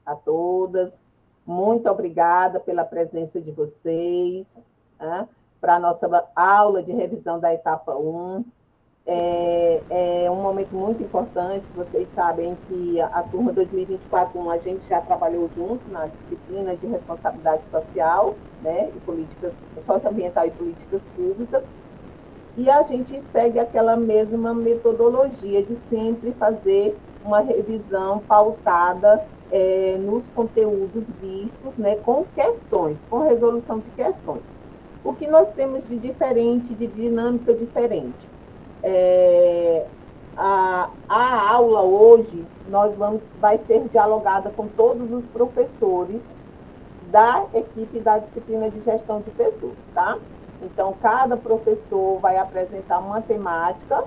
a todas. Muito obrigada pela presença de vocês, né, para a nossa aula de revisão da etapa 1. É um momento muito importante, vocês sabem que a turma 2024 a gente já trabalhou junto na disciplina de responsabilidade social, né, e políticas socioambiental e políticas públicas, e a gente segue aquela mesma metodologia de sempre fazer uma revisão pautada nos conteúdos vistos, né, com questões, com resolução de questões. O que nós temos de diferente, de dinâmica diferente? A aula hoje vai ser dialogada com todos os professores da equipe da disciplina de gestão de pessoas, tá? Então, cada professor vai apresentar uma temática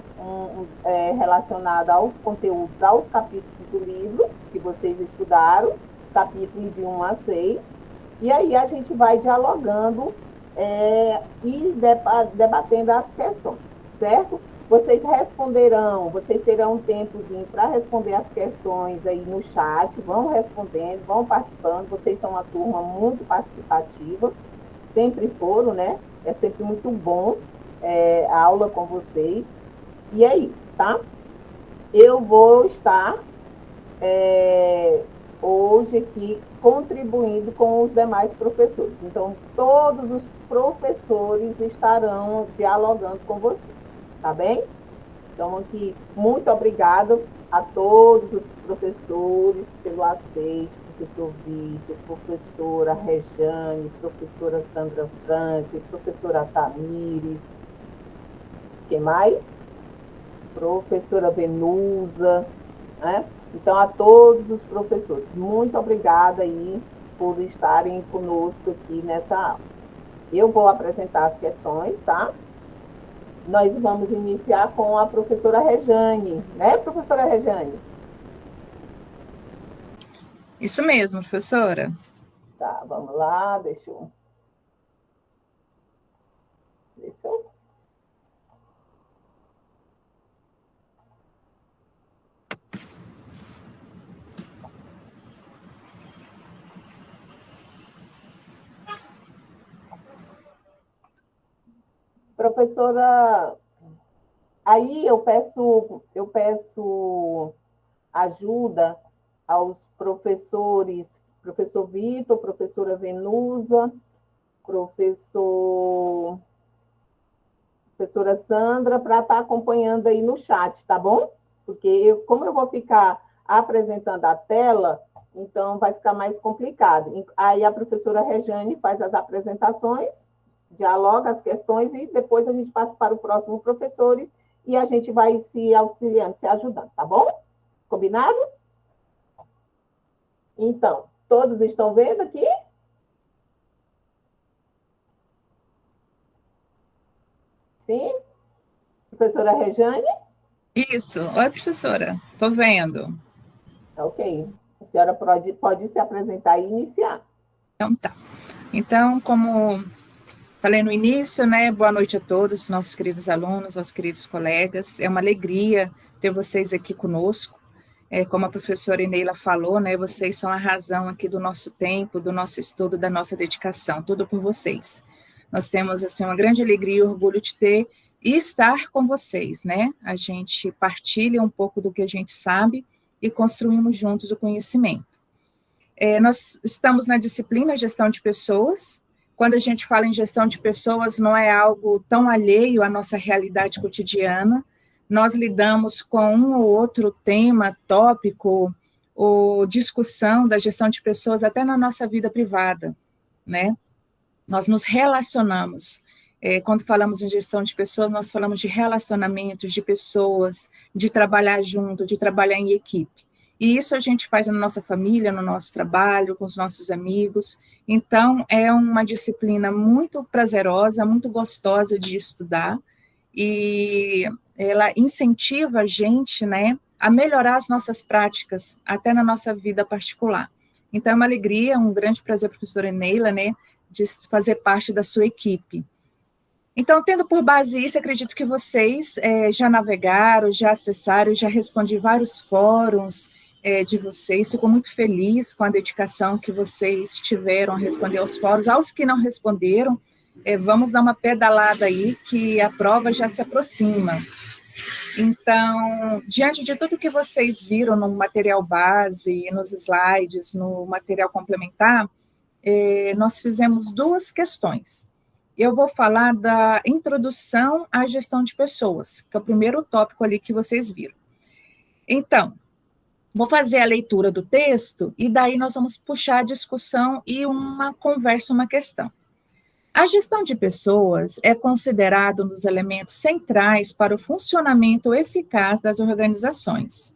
relacionada aos conteúdos, aos capítulos do livro que vocês estudaram, capítulo de 1 a 6, e aí a gente vai dialogando e debatendo as questões, certo? Vocês terão um tempozinho para responder as questões aí no chat, vão respondendo, vão participando, vocês são uma turma muito participativa, sempre foram, né? É sempre muito bom a aula com vocês, e é isso, tá? Eu vou estar hoje aqui contribuindo com os demais professores, então todos os professores estarão dialogando com vocês. Tá bem? Então, aqui, muito obrigada a todos os professores pelo aceite, professor Vitor, professora Rejane, professora Sandra Franco, professora Tamires, quem mais? Professora Venusa, né? Então, a todos os professores, muito obrigada aí por estarem conosco aqui nessa aula. Eu vou apresentar as questões, tá? Nós vamos iniciar com a professora Rejane, né, professora Rejane? Isso mesmo, professora. Tá, vamos lá, deixa eu... Professora, aí eu peço ajuda aos professores, professor Vitor, professora Venusa, professora Sandra, para estar acompanhando aí no chat, tá bom? Porque como eu vou ficar apresentando a tela, então vai ficar mais complicado. Aí a professora Rejane faz as apresentações, dialoga as questões e depois a gente passa para o próximo professores e a gente vai se auxiliando, se ajudando, tá bom? Combinado? Então, todos estão vendo aqui? Sim? Professora Rejane? Isso. Oi, professora. Estou vendo. Ok. A senhora pode se apresentar e iniciar. Então, tá. Então, como falei no início, né, boa noite a todos, nossos queridos alunos, aos queridos colegas. É uma alegria ter vocês aqui conosco. Como a professora Ineila falou, né, vocês são a razão aqui do nosso tempo, do nosso estudo, da nossa dedicação, tudo por vocês. Nós temos, assim, uma grande alegria e orgulho de ter e estar com vocês, né? A gente partilha um pouco do que a gente sabe e construímos juntos o conhecimento. Nós estamos na disciplina Gestão de Pessoas. Quando a gente fala em gestão de pessoas, não é algo tão alheio à nossa realidade cotidiana. Nós lidamos com um ou outro tema, tópico, ou discussão da gestão de pessoas até na nossa vida privada, né? Nós nos relacionamos. Quando falamos em gestão de pessoas, nós falamos de relacionamentos, de pessoas, de trabalhar junto, de trabalhar em equipe. E isso a gente faz na nossa família, no nosso trabalho, com os nossos amigos. Então, é uma disciplina muito prazerosa, muito gostosa de estudar, e ela incentiva a gente, né, a melhorar as nossas práticas, até na nossa vida particular. Então, é uma alegria, um grande prazer, professora Neila, né, de fazer parte da sua equipe. Então, tendo por base isso, acredito que vocês já navegaram, já acessaram, já respondi vários fóruns de vocês, fico muito feliz com a dedicação que vocês tiveram a responder aos fóruns. Aos que não responderam, vamos dar uma pedalada aí, que a prova já se aproxima. Então, diante de tudo que vocês viram no material base, nos slides, no material complementar, nós fizemos 2 questões. Eu vou falar da introdução à gestão de pessoas, que é o primeiro tópico ali que vocês viram. Então, vou fazer a leitura do texto e daí nós vamos puxar a discussão e uma conversa, uma questão. A gestão de pessoas é considerada um dos elementos centrais para o funcionamento eficaz das organizações.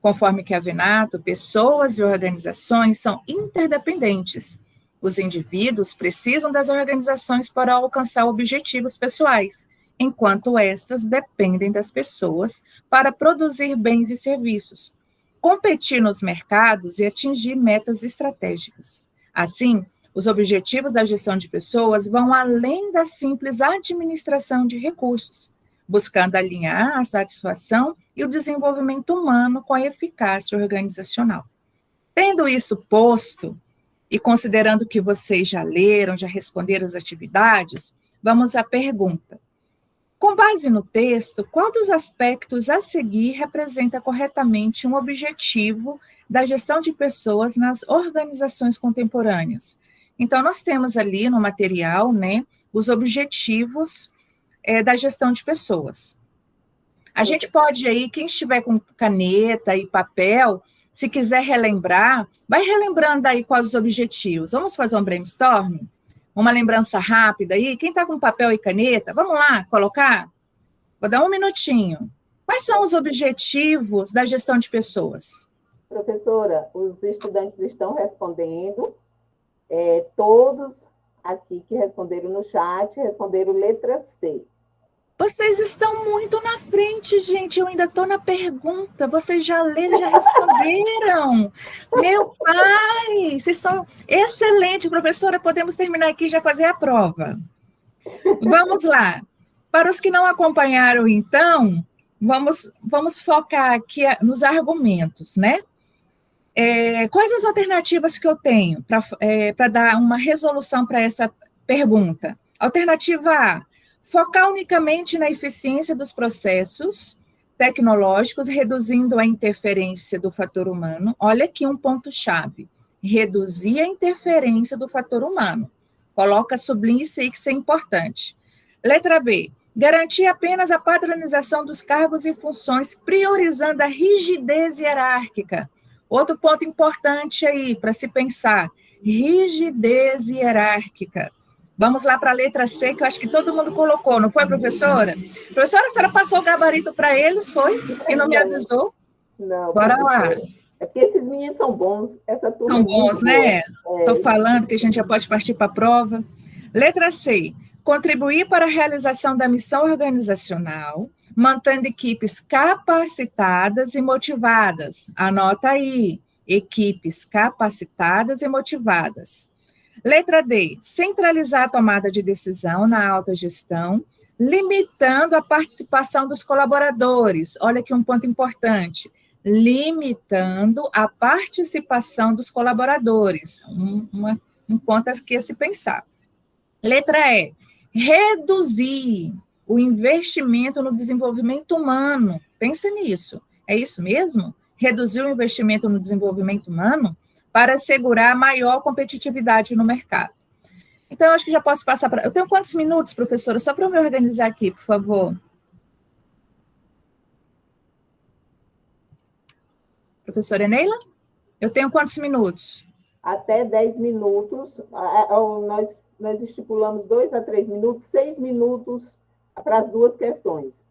Conforme Chiavenato, pessoas e organizações são interdependentes. Os indivíduos precisam das organizações para alcançar objetivos pessoais, enquanto estas dependem das pessoas para produzir bens e serviços, competir nos mercados e atingir metas estratégicas. Assim, os objetivos da gestão de pessoas vão além da simples administração de recursos, buscando alinhar a satisfação e o desenvolvimento humano com a eficácia organizacional. Tendo isso posto, e considerando que vocês já leram, já responderam as atividades, vamos à pergunta. Com base no texto, qual dos aspectos a seguir representa corretamente um objetivo da gestão de pessoas nas organizações contemporâneas? Então, nós temos ali no material, né, os objetivos da gestão de pessoas. A gente pode aí, quem estiver com caneta e papel, se quiser relembrar, vai relembrando aí quais os objetivos. Vamos fazer um brainstorm? Uma lembrança rápida aí? Quem está com papel e caneta, vamos lá, colocar? Vou dar um minutinho. Quais são os objetivos da gestão de pessoas? Professora, os estudantes estão respondendo. Todos aqui que responderam no chat, responderam letra C. Vocês estão muito na frente, gente. Eu ainda estou na pergunta. Vocês já leram, já responderam. Meu pai, vocês estão excelente, professora. Podemos terminar aqui e já fazer a prova. Vamos lá. Para os que não acompanharam, então, vamos focar aqui nos argumentos, né? Quais as alternativas que eu tenho para dar uma resolução para essa pergunta? Alternativa A, focar unicamente na eficiência dos processos tecnológicos, reduzindo a interferência do fator humano. Olha aqui um ponto-chave, reduzir a interferência do fator humano. Coloca sublinha isso aí que isso é importante. Letra B, garantir apenas a padronização dos cargos e funções, priorizando a rigidez hierárquica. Outro ponto importante aí para se pensar, rigidez hierárquica. Vamos lá para a letra C, que eu acho que todo mundo colocou, não foi, professora? Professora, a senhora passou o gabarito para eles, foi? E não me avisou? Não. Bora lá. É porque esses meninos são bons. Essa turma são bons, né? Estou falando que a gente já pode partir para a prova. Letra C, contribuir para a realização da missão organizacional, mantendo equipes capacitadas e motivadas. Anota aí, equipes capacitadas e motivadas. Letra D, centralizar a tomada de decisão na autogestão, limitando a participação dos colaboradores. Olha aqui um ponto importante, limitando a participação dos colaboradores. Um ponto aqui a se pensar. Letra E, reduzir o investimento no desenvolvimento humano. Pense nisso. É isso mesmo? Reduzir o investimento no desenvolvimento humano para assegurar maior competitividade no mercado. Então, eu acho que já posso passar para... Eu tenho quantos minutos, professora? Só para eu me organizar aqui, por favor. Professora Eneila? Eu tenho quantos minutos? Até 10 minutos. Nós estipulamos 2 a 3 minutos, 6 minutos para as duas questões.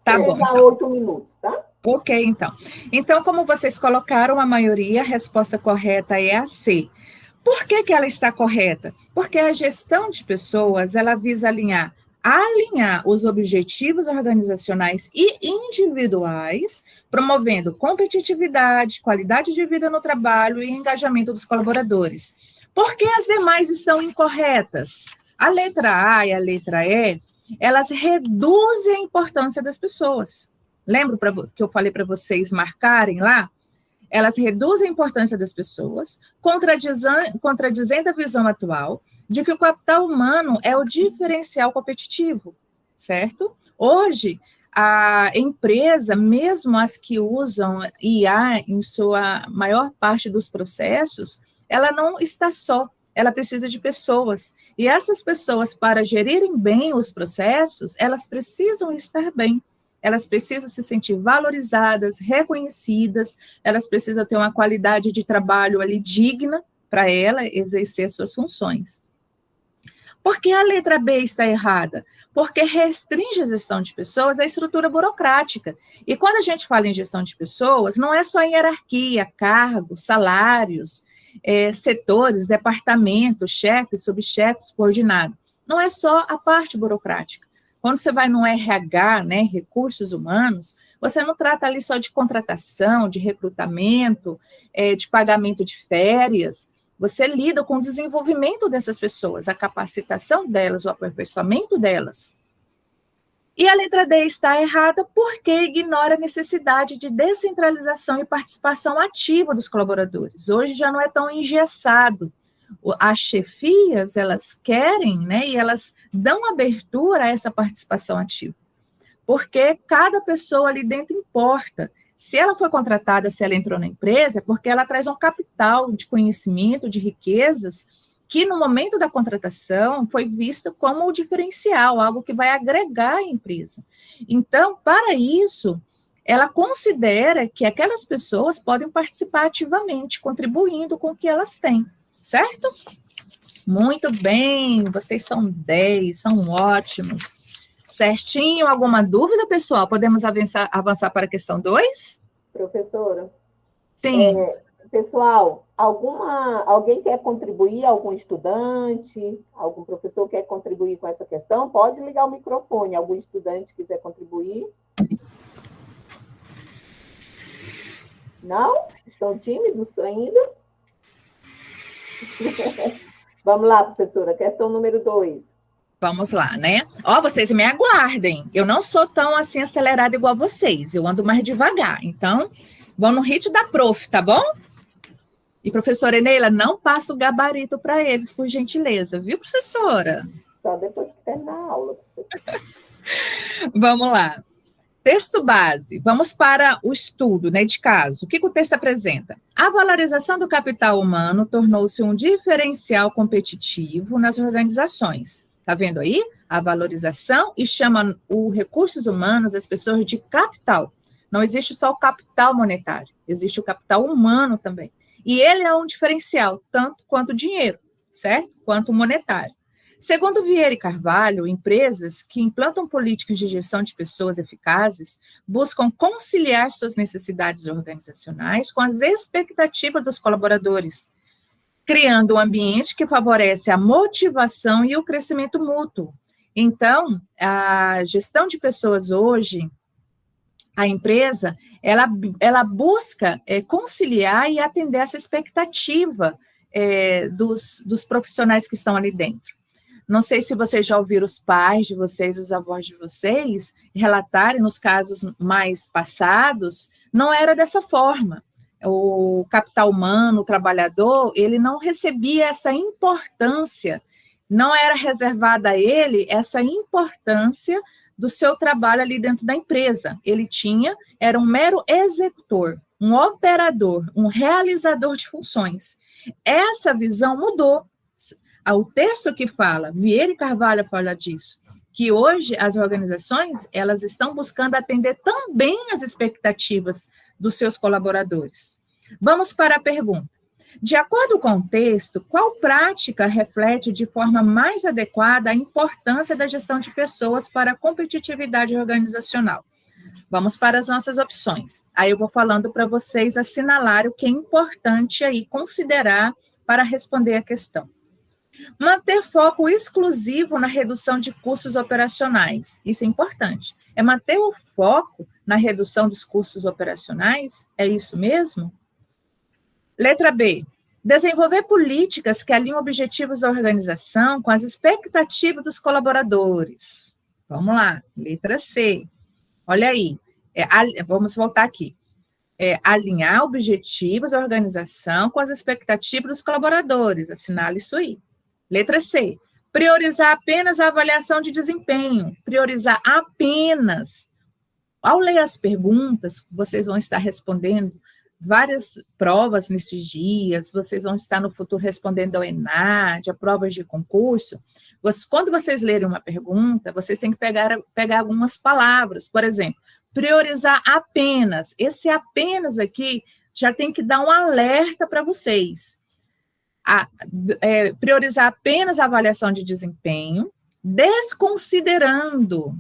Tá 6 bom, a 8 minutos, tá? Ok, então. Então, como vocês colocaram, a maioria, a resposta correta é a C. Por que ela está correta? Porque a gestão de pessoas, ela visa alinhar os objetivos organizacionais e individuais, promovendo competitividade, qualidade de vida no trabalho e engajamento dos colaboradores. Por que as demais estão incorretas? A letra A e a letra E, elas reduzem a importância das pessoas. Lembra que eu falei para vocês marcarem lá? elas reduzem a importância das pessoas, contradizendo a visão atual de que o capital humano é o diferencial competitivo, certo? Hoje, a empresa, mesmo as que usam IA em sua maior parte dos processos, ela não está só, ela precisa de pessoas. E essas pessoas, para gerirem bem os processos, elas precisam estar bem. Elas precisam se sentir valorizadas, reconhecidas, elas precisam ter uma qualidade de trabalho ali digna para ela exercer suas funções. Por que a letra B está errada? Porque restringe a gestão de pessoas à estrutura burocrática. E quando a gente fala em gestão de pessoas, não é só em hierarquia, cargos, salários, setores, departamentos, chefes, subchefes, coordenado. Não é só a parte burocrática. Quando você vai no RH, né, recursos humanos, você não trata ali só de contratação, de recrutamento, de pagamento de férias. Você lida com o desenvolvimento dessas pessoas, a capacitação delas, o aperfeiçoamento delas. E a letra D está errada porque ignora a necessidade de descentralização e participação ativa dos colaboradores. Hoje já não é tão engessado. As chefias, elas querem, né, e elas dão abertura a essa participação ativa, porque cada pessoa ali dentro importa. Se ela foi contratada, se ela entrou na empresa, é porque ela traz um capital de conhecimento, de riquezas, que no momento da contratação foi visto como o diferencial, algo que vai agregar à empresa. Então, para isso, ela considera que aquelas pessoas podem participar ativamente, contribuindo com o que elas têm. Certo? Muito bem, vocês são 10, são ótimos. Certinho, alguma dúvida, pessoal? Podemos avançar para a questão 2? Professora? Sim. Pessoal, alguém quer contribuir, algum estudante, algum professor quer contribuir com essa questão? Pode ligar o microfone, algum estudante quiser contribuir? Não? Estão tímidos ainda? Vamos lá, professora, questão número 2. Vamos lá, né? Vocês me aguardem. Eu não sou tão assim acelerada igual vocês, eu ando mais devagar. Então, vão no ritmo da prof, tá bom? E professora Eneila, não passa o gabarito para eles, por gentileza, viu, professora? Só depois que terminar a aula, professora. Vamos lá. Texto base, vamos para o estudo, né, de caso. O que o texto apresenta? A valorização do capital humano tornou-se um diferencial competitivo nas organizações. Está vendo aí? A valorização e chama os recursos humanos, as pessoas, de capital. Não existe só o capital monetário, existe o capital humano também. E ele é um diferencial, tanto quanto o dinheiro, certo? Quanto o monetário. Segundo Vieira e Carvalho, empresas que implantam políticas de gestão de pessoas eficazes buscam conciliar suas necessidades organizacionais com as expectativas dos colaboradores, criando um ambiente que favorece a motivação e o crescimento mútuo. Então, a gestão de pessoas hoje, a empresa, ela busca conciliar e atender essa expectativa dos profissionais que estão ali dentro. Não sei se vocês já ouviram os pais de vocês, os avós de vocês, relatarem nos casos mais passados, não era dessa forma. O capital humano, o trabalhador, ele não recebia essa importância, não era reservada a ele essa importância do seu trabalho ali dentro da empresa. Ele era um mero executor, um operador, um realizador de funções. Essa visão mudou. O texto que fala, Vieira e Carvalho fala disso, que hoje as organizações, elas estão buscando atender também as expectativas dos seus colaboradores. Vamos para a pergunta. De acordo com o texto, qual prática reflete de forma mais adequada a importância da gestão de pessoas para a competitividade organizacional? Vamos para as nossas opções. Aí eu vou falando para vocês assinalar o que é importante aí considerar para responder a questão. Manter foco exclusivo na redução de custos operacionais. Isso é importante. É manter o foco na redução dos custos operacionais? É isso mesmo? Letra B. Desenvolver políticas que alinham objetivos da organização com as expectativas dos colaboradores. Vamos lá. Letra C. Olha aí. Vamos voltar aqui. alinhar objetivos da organização com as expectativas dos colaboradores. Assinale isso aí. Letra C. Priorizar apenas a avaliação de desempenho. Priorizar apenas. Ao ler as perguntas, vocês vão estar respondendo várias provas nesses dias, vocês vão estar no futuro respondendo ao ENAD, a provas de concurso. Quando vocês lerem uma pergunta, vocês têm que pegar algumas palavras. Por exemplo, priorizar apenas. Esse apenas aqui já tem que dar um alerta para vocês. Priorizar apenas a avaliação de desempenho, desconsiderando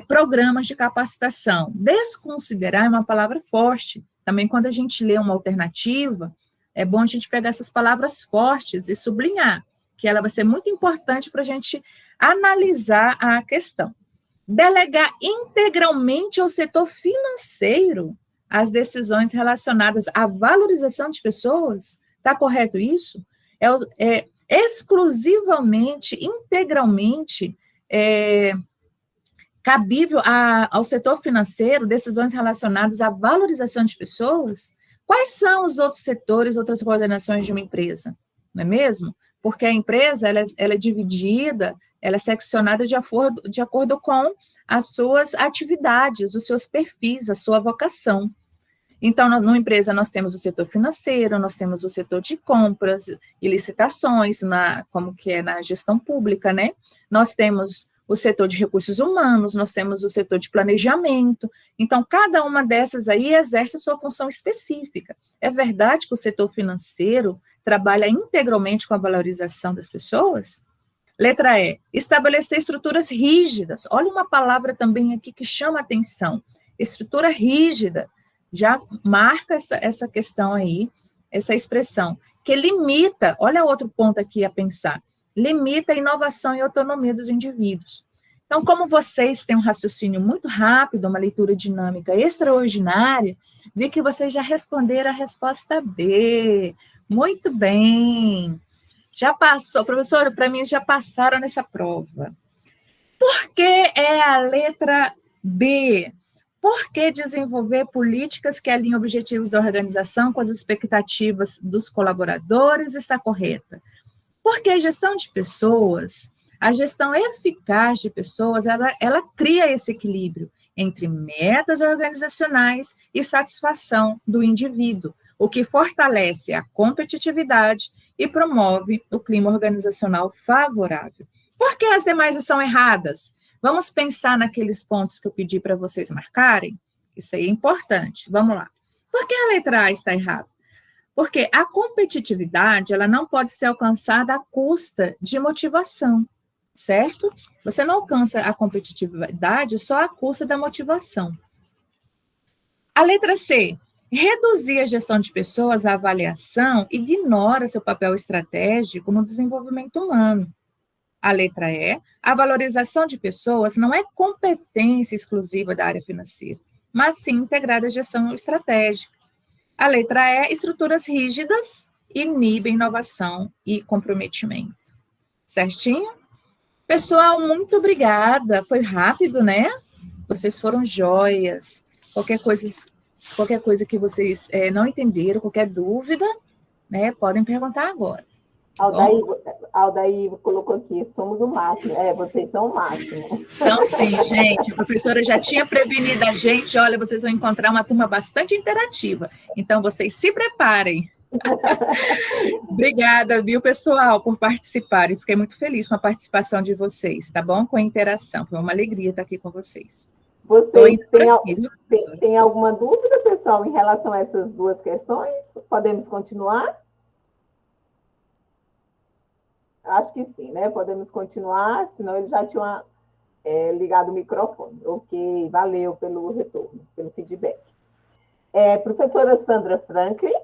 programas de capacitação. Desconsiderar é uma palavra forte. Também, quando a gente lê uma alternativa, é bom a gente pegar essas palavras fortes e sublinhar, que ela vai ser muito importante para a gente analisar a questão. Delegar integralmente ao setor financeiro as decisões relacionadas à valorização de pessoas. Está correto isso? Exclusivamente, integralmente, cabível ao setor financeiro, decisões relacionadas à valorização de pessoas? Quais são os outros setores, outras coordenações de uma empresa? Não é mesmo? Porque a empresa ela é dividida, ela é seccionada de acordo com as suas atividades, os seus perfis, a sua vocação. Então, numa empresa, nós temos o setor financeiro, nós temos o setor de compras e licitações, como que é na gestão pública, né? Nós temos o setor de recursos humanos, nós temos o setor de planejamento. Então, cada uma dessas aí exerce a sua função específica. É verdade que o setor financeiro trabalha integralmente com a valorização das pessoas? Letra E, estabelecer estruturas rígidas. Olha uma palavra também aqui que chama a atenção. Estrutura rígida. Já marca essa questão aí, essa expressão, que limita, olha outro ponto aqui a pensar, limita a inovação e autonomia dos indivíduos. Então, como vocês têm um raciocínio muito rápido, uma leitura dinâmica extraordinária, vi que vocês já responderam a resposta B. Muito bem. Já passou, professora, para mim já passaram nessa prova. Por que é a letra B? Por que desenvolver políticas que alinham objetivos da organização com as expectativas dos colaboradores está correta? Porque a gestão de pessoas, a gestão eficaz de pessoas, ela cria esse equilíbrio entre metas organizacionais e satisfação do indivíduo, o que fortalece a competitividade e promove o clima organizacional favorável. Por que as demais estão erradas? Vamos pensar naqueles pontos que eu pedi para vocês marcarem? Isso aí é importante. Vamos lá. Por que a letra A está errada? Porque a competitividade, ela não pode ser alcançada à custa de motivação, certo? Você não alcança a competitividade só à custa da motivação. A letra C, reduzir a gestão de pessoas à avaliação ignora seu papel estratégico no desenvolvimento humano. A letra E, a valorização de pessoas não é competência exclusiva da área financeira, mas sim integrada à gestão estratégica. A letra E, estruturas rígidas inibem inovação e comprometimento. Certinho? Pessoal, muito obrigada. Foi rápido, né? Vocês foram joias. Qualquer coisa que vocês não entenderam, qualquer dúvida, né, podem perguntar agora. Aldair colocou aqui, somos o máximo. Vocês são o máximo. São sim, gente. A professora já tinha prevenido a gente. Olha, vocês vão encontrar uma turma bastante interativa. Então, vocês se preparem. Obrigada, viu, pessoal, por participarem. Fiquei muito feliz com a participação de vocês, tá bom? Com a interação. Foi uma alegria estar aqui com vocês. Vocês têm alguma dúvida, pessoal, em relação a essas duas questões? Podemos continuar? Acho que sim, né? Podemos continuar, senão ele já tinha ligado o microfone. Ok, valeu pelo retorno, pelo feedback. Professora Sandra Franklin.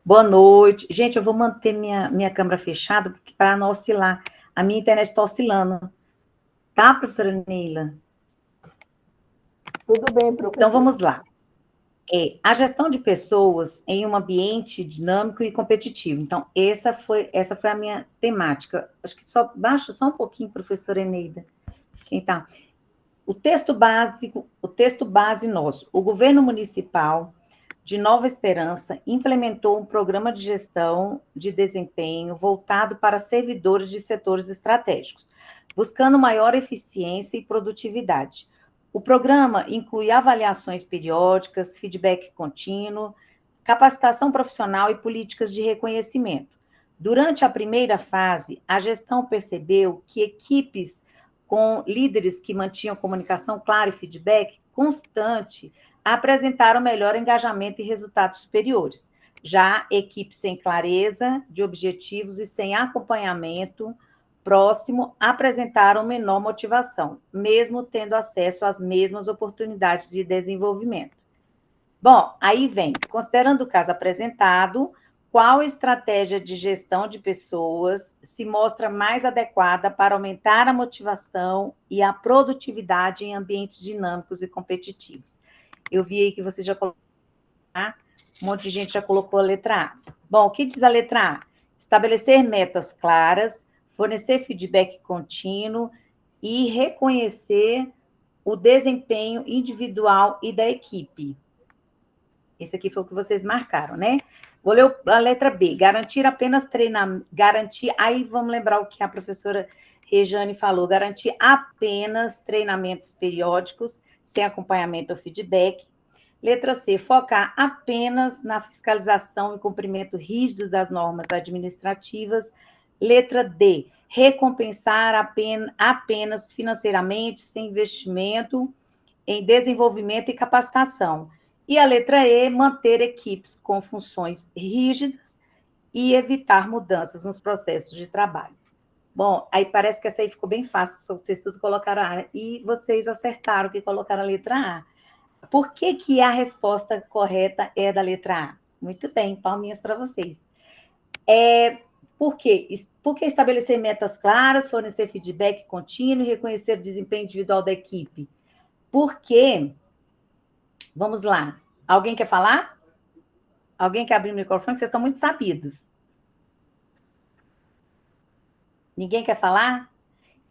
Boa noite. Gente, eu vou manter minha câmera fechada para não oscilar. A minha internet está oscilando. Tá, professora Neila? Tudo bem, professora. Então, vamos lá. A gestão de pessoas em um ambiente dinâmico e competitivo. Então, essa foi a minha temática. Acho que baixa só um pouquinho, professora Eneida. Quem tá? o texto base nosso. O governo municipal de Nova Esperança implementou um programa de gestão de desempenho voltado para servidores de setores estratégicos, buscando maior eficiência e produtividade. O programa inclui avaliações periódicas, feedback contínuo, capacitação profissional e políticas de reconhecimento. Durante a primeira fase, a gestão percebeu que equipes com líderes que mantinham comunicação clara e feedback constante apresentaram melhor engajamento e resultados superiores. Já equipes sem clareza de objetivos e sem acompanhamento próximo apresentaram menor motivação, mesmo tendo acesso às mesmas oportunidades de desenvolvimento. Bom, aí vem, considerando o caso apresentado, qual estratégia de gestão de pessoas se mostra mais adequada para aumentar a motivação e a produtividade em ambientes dinâmicos e competitivos? Eu vi aí que você já colocou, um monte de gente já colocou a letra A. Bom, o que diz a letra A? Estabelecer metas claras, fornecer feedback contínuo e reconhecer o desempenho individual e da equipe. Esse aqui foi o que vocês marcaram, né? Vou ler a letra B. Garantir apenas treinamento. Aí vamos lembrar o que a professora Rejane falou. Garantir apenas treinamentos periódicos, sem acompanhamento ou feedback. Letra C. Focar apenas na fiscalização e cumprimento rígidos das normas administrativas. Letra D. Recompensar apenas financeiramente, sem investimento em desenvolvimento e capacitação. E a letra E, manter equipes com funções rígidas e evitar mudanças nos processos de trabalho. Bom, aí parece que essa aí ficou bem fácil, só vocês tudo colocaram A, e vocês acertaram que colocaram a letra A. Por que a resposta correta é da letra A? Muito bem, palminhas para vocês. Por quê? Porque estabelecer metas claras, fornecer feedback contínuo e reconhecer o desempenho individual da equipe. Porque... Vamos lá. Alguém quer falar? Alguém quer abrir o microfone? Vocês estão muito sabidos. Ninguém quer falar?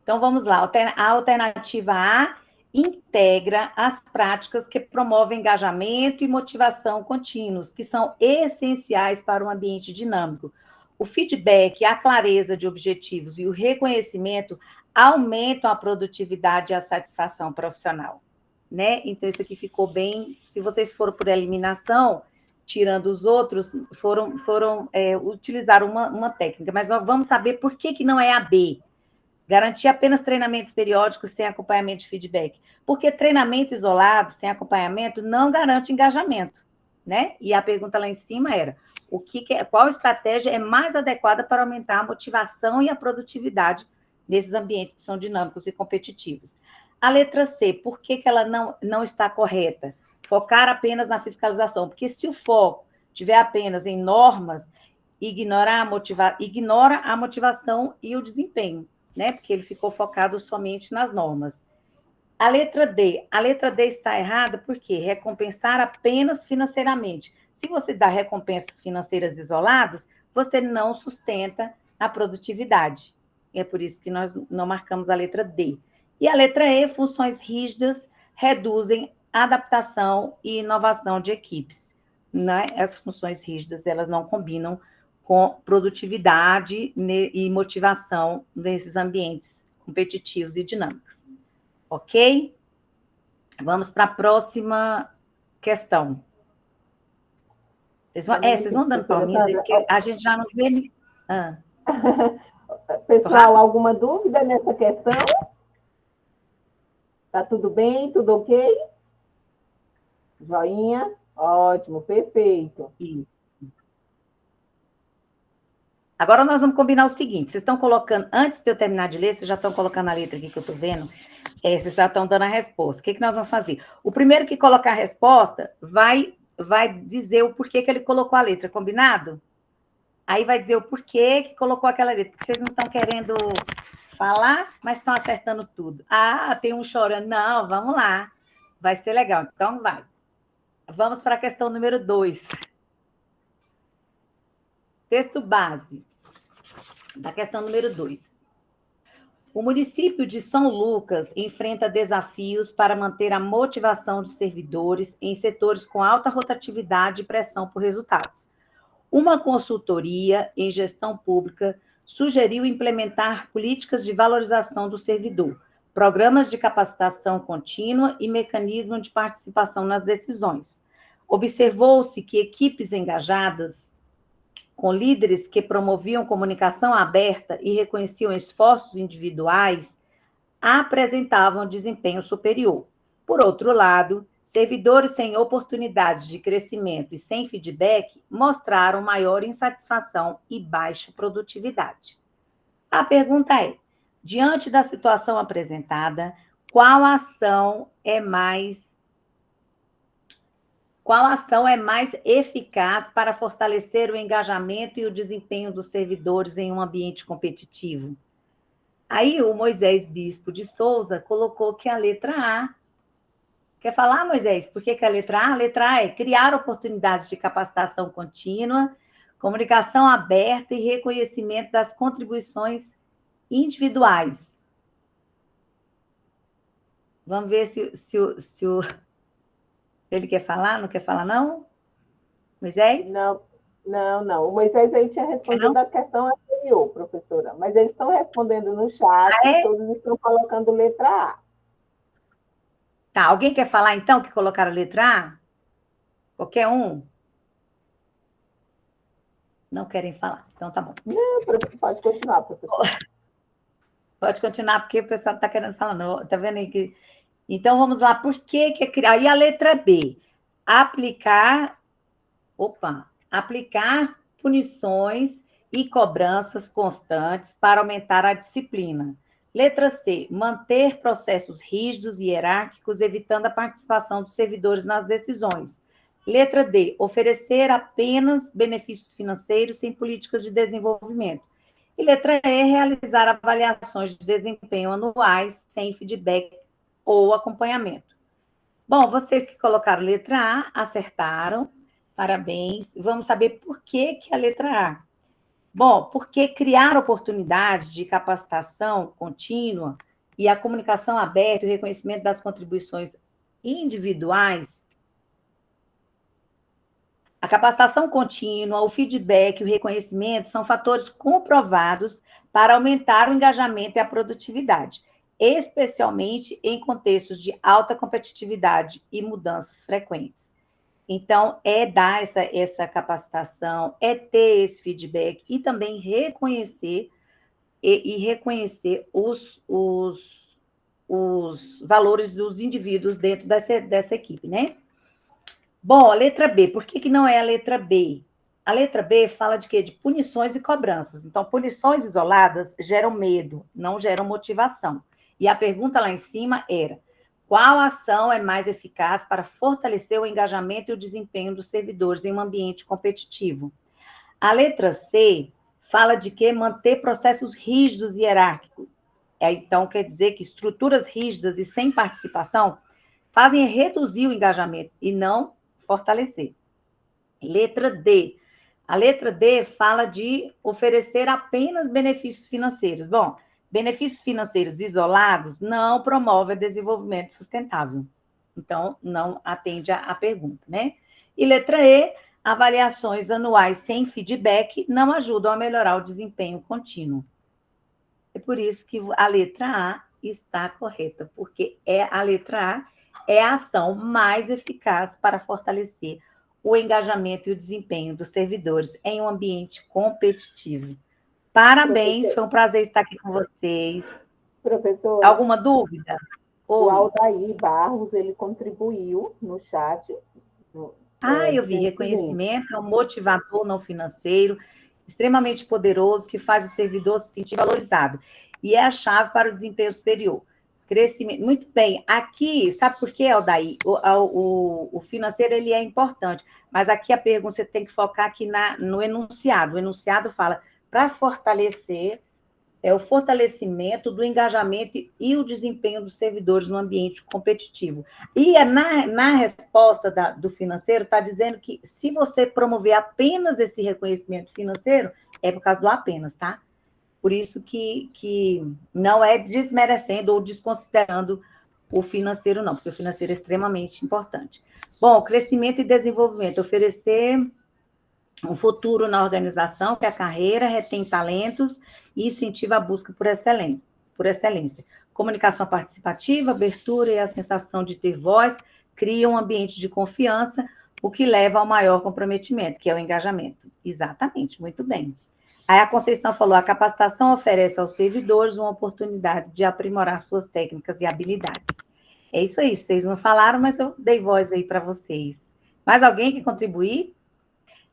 Então, vamos lá. A alternativa A integra as práticas que promovem engajamento e motivação contínuos, que são essenciais para um ambiente dinâmico. O feedback, a clareza de objetivos e o reconhecimento aumentam a produtividade e a satisfação profissional. Né? Então, isso aqui ficou bem... Se vocês foram por eliminação, tirando os outros, utilizaram uma técnica. Mas nós vamos saber por que não é a B. Garantir apenas treinamentos periódicos sem acompanhamento de feedback. Porque treinamento isolado, sem acompanhamento, não garante engajamento. Né? E a pergunta lá em cima era, qual estratégia é mais adequada para aumentar a motivação e a produtividade nesses ambientes que são dinâmicos e competitivos? A letra C, por que ela não está correta? Focar apenas na fiscalização. Porque se o foco estiver apenas em normas, ignora a motivação e o desempenho, né? Porque ele ficou focado somente nas normas. A letra D está errada porque recompensar apenas financeiramente. Se você dá recompensas financeiras isoladas, você não sustenta a produtividade. É por isso que nós não marcamos a letra D. E a letra E, funções rígidas reduzem adaptação e inovação de equipes. Né? As funções rígidas, elas não combinam com produtividade e motivação nesses ambientes competitivos e dinâmicos. Ok? Vamos para a próxima questão. Vocês vão dando palminhas, porque a gente já não vê... Pessoal, alguma dúvida nessa questão? Tá tudo bem? Tudo ok? Joinha? Ótimo, perfeito. Isso. Agora nós vamos combinar o seguinte, vocês estão colocando, antes de eu terminar de ler, vocês já estão colocando a letra aqui que eu estou vendo, vocês já estão dando a resposta. O que nós vamos fazer? O primeiro que colocar a resposta vai dizer o porquê que ele colocou a letra, combinado? Aí vai dizer o porquê que colocou aquela letra, porque vocês não estão querendo falar, mas estão acertando tudo. Ah, tem um chorando. Não, vamos lá. Vai ser legal. Então, vai. Vamos para a questão número 2. Texto base da questão número 2. O município de São Lucas enfrenta desafios para manter a motivação de servidores em setores com alta rotatividade e pressão por resultados. Uma consultoria em gestão pública sugeriu implementar políticas de valorização do servidor, programas de capacitação contínua e mecanismo de participação nas decisões. Observou-se que equipes engajadas, com líderes que promoviam comunicação aberta e reconheciam esforços individuais, apresentavam desempenho superior. Por outro lado, servidores sem oportunidades de crescimento e sem feedback mostraram maior insatisfação e baixa produtividade. A pergunta é: diante da situação apresentada, qual ação é mais eficaz para fortalecer o engajamento e o desempenho dos servidores em um ambiente competitivo? Aí o Moisés Bispo de Souza colocou que a letra A. Quer falar, Moisés? Por que a letra A? A letra A é criar oportunidades de capacitação contínua, comunicação aberta e reconhecimento das contribuições individuais. Vamos ver se ele quer falar, não quer falar, não? Moisés? Não. O Moisés aí tinha respondido a questão anterior, professora, mas eles estão respondendo no chat, todos estão colocando letra A. Tá, alguém quer falar, então, que colocaram a letra A? Qualquer um? Não querem falar, então tá bom. Não, pode continuar, professora. Pode continuar, porque o pessoal está querendo falar, não, tá vendo aí que... Então, vamos lá, por que é criar? Aí a letra B, aplicar punições e cobranças constantes para aumentar a disciplina. Letra C, manter processos rígidos e hierárquicos, evitando a participação dos servidores nas decisões. Letra D, oferecer apenas benefícios financeiros sem políticas de desenvolvimento. E letra E, realizar avaliações de desempenho anuais sem feedback ou acompanhamento. Bom, vocês que colocaram letra A, acertaram, parabéns. Vamos saber por que a letra A. Bom, porque criar oportunidades de capacitação contínua e a comunicação aberta e o reconhecimento das contribuições individuais, a capacitação contínua, o feedback e o reconhecimento são fatores comprovados para aumentar o engajamento e a produtividade, especialmente em contextos de alta competitividade e mudanças frequentes. Então, é dar essa capacitação, é ter esse feedback e também reconhecer os valores dos indivíduos dentro dessa equipe, né? Bom, a letra B, por que não é a letra B? A letra B fala de quê? De punições e cobranças. Então, punições isoladas geram medo, não geram motivação. E a pergunta lá em cima era: qual ação é mais eficaz para fortalecer o engajamento e o desempenho dos servidores em um ambiente competitivo? A letra C fala de que manter processos rígidos e hierárquicos. Então, quer dizer que estruturas rígidas e sem participação fazem reduzir o engajamento e não fortalecer. Letra D. A letra D fala de oferecer apenas benefícios financeiros. Bom, benefícios financeiros isolados não promovem desenvolvimento sustentável. Então, não atende à pergunta, né? E letra E, avaliações anuais sem feedback não ajudam a melhorar o desempenho contínuo. É por isso que a letra A está correta, porque a letra A é a ação mais eficaz para fortalecer o engajamento e o desempenho dos servidores em um ambiente competitivo. Parabéns, foi um prazer estar aqui com vocês. Professora, alguma dúvida? O Aldair Barros, ele contribuiu no chat. Eu vi, reconhecimento é um motivador não financeiro, extremamente poderoso, que faz o servidor se sentir valorizado. E é a chave para o desempenho superior. Crescimento. Muito bem. Aqui, sabe por quê, Aldair? O financeiro, ele é importante, mas aqui a pergunta, você tem que focar aqui no enunciado. O enunciado fala para fortalecer o fortalecimento do engajamento e o desempenho dos servidores no ambiente competitivo. E na resposta do financeiro, está dizendo que se você promover apenas esse reconhecimento financeiro, é por causa do apenas, tá? Por isso que não é desmerecendo ou desconsiderando o financeiro, não, porque o financeiro é extremamente importante. Bom, crescimento e desenvolvimento, oferecer um futuro na organização, que é a carreira, retém talentos e incentiva a busca por excelência. Comunicação participativa, abertura e a sensação de ter voz cria um ambiente de confiança, o que leva ao maior comprometimento, que é o engajamento. Exatamente, muito bem. Aí a Conceição falou, a capacitação oferece aos servidores uma oportunidade de aprimorar suas técnicas e habilidades. É isso aí, vocês não falaram, mas eu dei voz aí para vocês. Mais alguém que contribuir?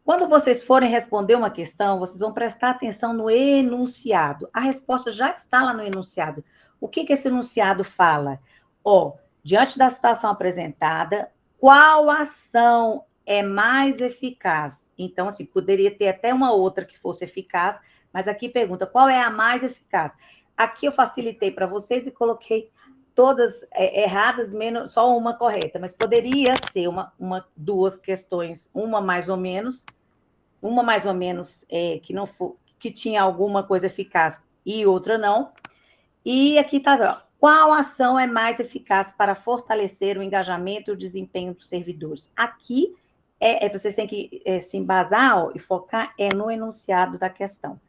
Quando vocês forem responder uma questão, vocês vão prestar atenção no enunciado. A resposta já está lá no enunciado. O que esse enunciado fala? Diante da situação apresentada, qual ação é mais eficaz? Então, assim, poderia ter até uma outra que fosse eficaz, mas aqui pergunta, qual é a mais eficaz? Aqui eu facilitei para vocês e coloquei todas erradas, menos só uma correta, mas poderia ser duas questões, uma mais ou menos que não for, que tinha alguma coisa eficaz e outra não. E aqui está, qual ação é mais eficaz para fortalecer o engajamento e o desempenho dos servidores? Aqui vocês têm que se embasar e focar no enunciado da questão.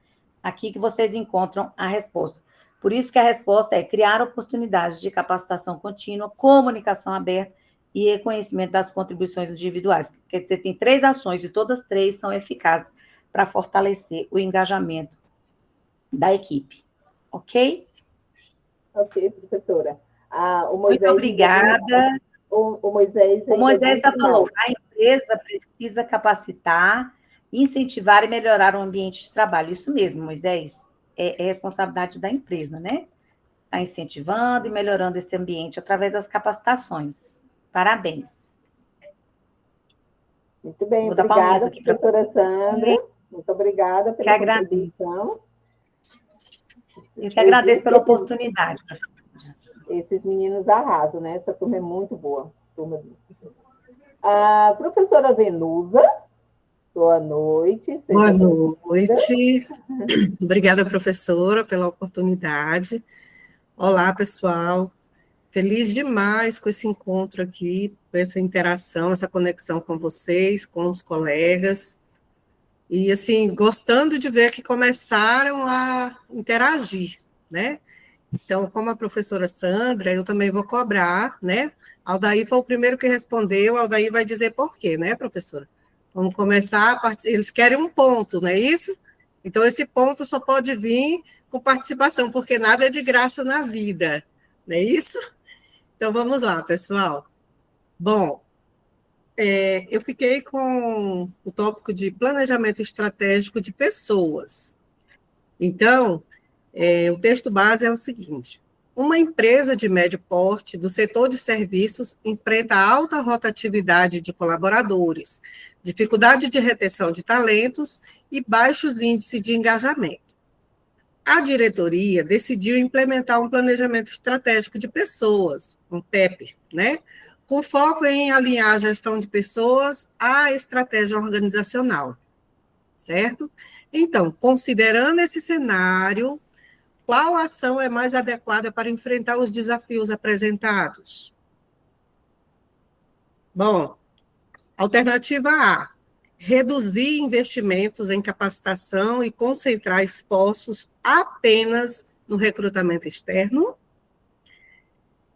Aqui que vocês encontram a resposta. Por isso que a resposta é criar oportunidades de capacitação contínua, comunicação aberta e reconhecimento das contribuições individuais. Quer dizer, tem 3 ações e todas 3 são eficazes para fortalecer o engajamento da equipe. Ok? Ok, professora. O Moisés, muito obrigada. O Moisés já falou, a empresa precisa capacitar, incentivar e melhorar o ambiente de trabalho. Isso mesmo, Moisés. É responsabilidade da empresa, né? Está incentivando e melhorando esse ambiente através das capacitações. Parabéns. Muito bem, obrigada, professora Sandra. Muito obrigada pela contribuição. Eu que agradeço pela oportunidade. Esses meninos arrasam, né? Essa turma é muito boa. A professora Venusa, boa noite. Boa noite. Obrigada, professora, pela oportunidade. Olá, pessoal. Feliz demais com esse encontro aqui, com essa interação, essa conexão com vocês, com os colegas. E, assim, gostando de ver que começaram a interagir, né? Então, como a professora Sandra, eu também vou cobrar, né? Aldair foi o primeiro que respondeu, Aldair vai dizer por quê, né, professora? Vamos começar, eles querem um ponto, não é isso? Então, esse ponto só pode vir com participação, porque nada é de graça na vida, não é isso? Então, vamos lá, pessoal. Bom, eu fiquei com o tópico de planejamento estratégico de pessoas. Então, o texto base é o seguinte: uma empresa de médio porte do setor de serviços enfrenta alta rotatividade de colaboradores, dificuldade de retenção de talentos e baixos índices de engajamento. A diretoria decidiu implementar um planejamento estratégico de pessoas, um PEP, né? Com foco em alinhar a gestão de pessoas à estratégia organizacional, certo? Então, considerando esse cenário, qual ação é mais adequada para enfrentar os desafios apresentados? Bom, alternativa A, reduzir investimentos em capacitação e concentrar esforços apenas no recrutamento externo.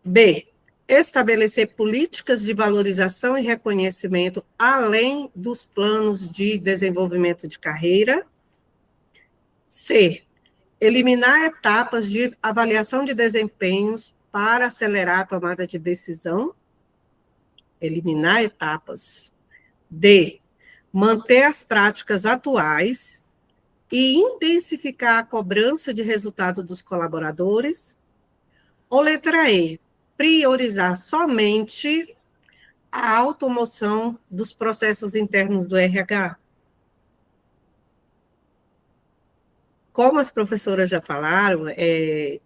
B, estabelecer políticas de valorização e reconhecimento além dos planos de desenvolvimento de carreira. C, eliminar etapas de avaliação de desempenhos para acelerar a tomada de decisão. Eliminar etapas. D, manter as práticas atuais e intensificar a cobrança de resultado dos colaboradores. Ou letra E, priorizar somente a automoção dos processos internos do RH. Como as professoras já falaram, e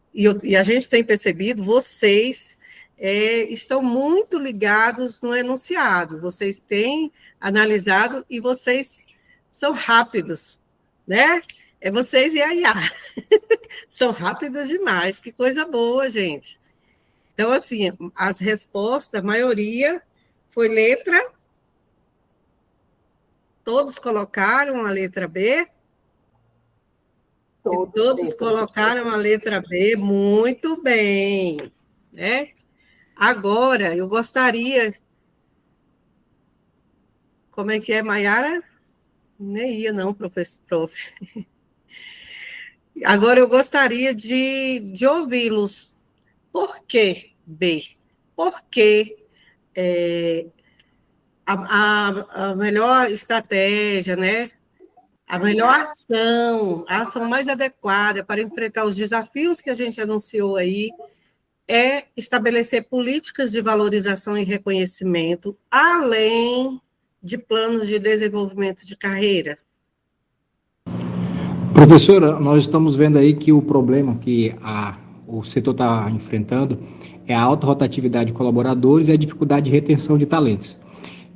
a gente tem percebido, vocês estão muito ligados no enunciado, vocês têm analisado e vocês são rápidos, né? É vocês e a Yara. São rápidos demais, que coisa boa, gente. Então, assim, as respostas, a maioria foi letra. Todos colocaram a letra B? Todos colocaram a letra B, muito bem, né? Agora, eu gostaria... Como é que é, Maiara? Nem ia, não, prof. Agora, eu gostaria de ouvi-los. Por que B? Por que a melhor estratégia, né? A melhor ação, a ação mais adequada para enfrentar os desafios que a gente anunciou aí é estabelecer políticas de valorização e reconhecimento, além de planos de desenvolvimento de carreira. Professora, nós estamos vendo aí que o problema que o setor está enfrentando é a alta rotatividade de colaboradores e a dificuldade de retenção de talentos.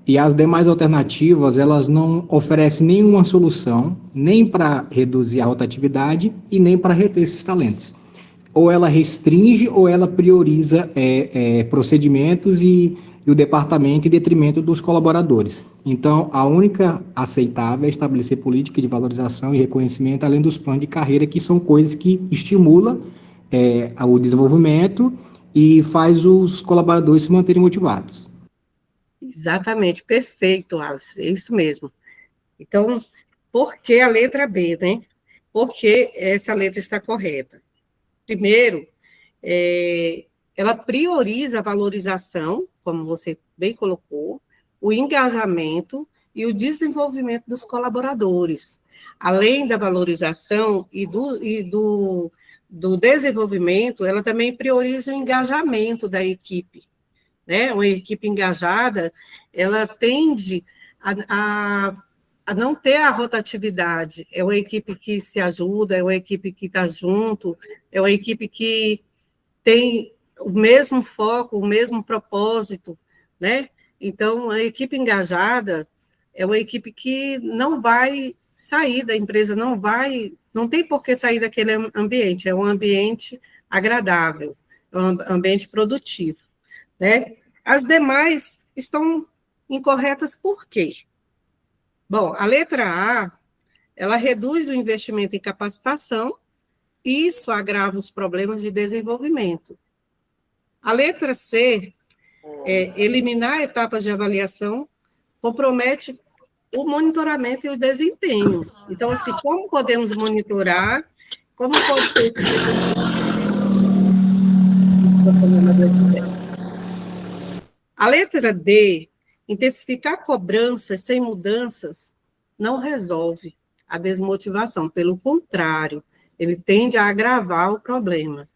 E as demais alternativas, elas não oferecem nenhuma solução, nem para reduzir a rotatividade e nem para reter esses talentos. Ou ela restringe ou ela prioriza procedimentos e o departamento em detrimento dos colaboradores. Então, a única aceitável é estabelecer política de valorização e reconhecimento, além dos planos de carreira, que são coisas que estimulam o desenvolvimento e faz os colaboradores se manterem motivados. Exatamente, perfeito, Alice, é isso mesmo. Então, por que a letra B, né? Por que essa letra está correta? Primeiro, ela prioriza a valorização, como você bem colocou, o engajamento e o desenvolvimento dos colaboradores. Além da valorização e do desenvolvimento, ela também prioriza o engajamento da equipe. Né? Uma equipe engajada, ela tende a não ter a rotatividade, é uma equipe que se ajuda, é uma equipe que está junto, é uma equipe que tem o mesmo foco, o mesmo propósito, né? Então, a equipe engajada é uma equipe que não vai sair da empresa, não tem por que sair daquele ambiente, é um ambiente agradável, é um ambiente produtivo. Né? As demais estão incorretas por quê? Bom, a letra A, ela reduz o investimento em capacitação, e isso agrava os problemas de desenvolvimento. A letra C, eliminar etapas de avaliação, compromete o monitoramento e o desempenho. Então, assim, como podemos monitorar, como pode ter esse A letra D, intensificar cobranças sem mudanças, não resolve a desmotivação, pelo contrário, ele tende a agravar o problema.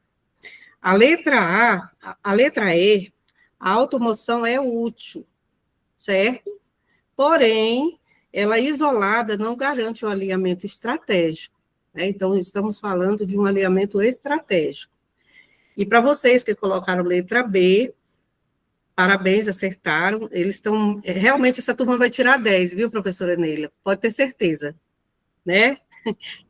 A letra E, a automoção é útil, certo? Porém, ela isolada não garante o alinhamento estratégico, né? Então, estamos falando de um alinhamento estratégico. E para vocês que colocaram letra B, parabéns, acertaram. Eles estão... Realmente, essa turma vai tirar 10, viu, professora Neila? Pode ter certeza. Né?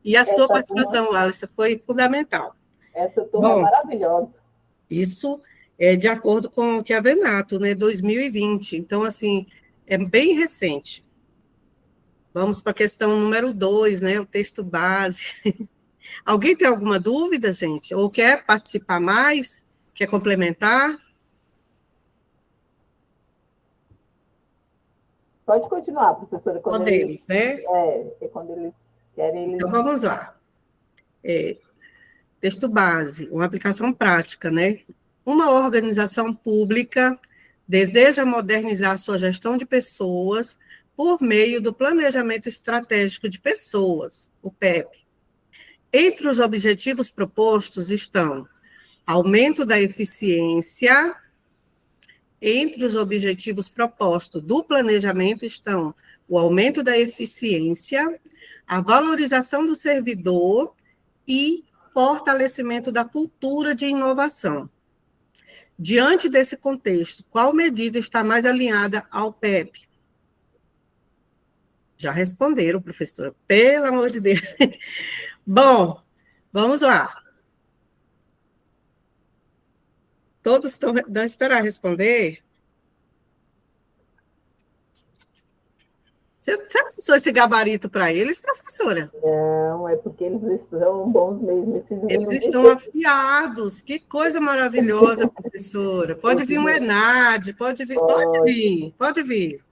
E a sua participação, Alice, foi fundamental. Essa turma é maravilhosa. Isso é de acordo com o que a Venato, né, 2020. Então, assim, é bem recente. Vamos para a questão número 2, né, o texto base. Alguém tem alguma dúvida, gente? Ou quer participar mais? Quer complementar? Pode continuar, professora. Podemos, né? Quando eles querem... Então, vamos lá. Texto base, uma aplicação prática, né? Uma organização pública deseja modernizar sua gestão de pessoas por meio do Planejamento Estratégico de Pessoas, o PEP. Entre os objetivos propostos estão aumento da eficiência. Entre os objetivos propostos do planejamento estão o aumento da eficiência, a valorização do servidor e fortalecimento da cultura de inovação. Diante desse contexto, qual medida está mais alinhada ao PEP? Já responderam, professora, pelo amor de Deus. Bom, vamos lá. Todos estão esperar responder? Você passou esse gabarito para eles, professora? Não, é porque eles estão bons mesmo. Eles estão afiados. Que coisa maravilhosa, professora. Pode vir o Enad, pode vir.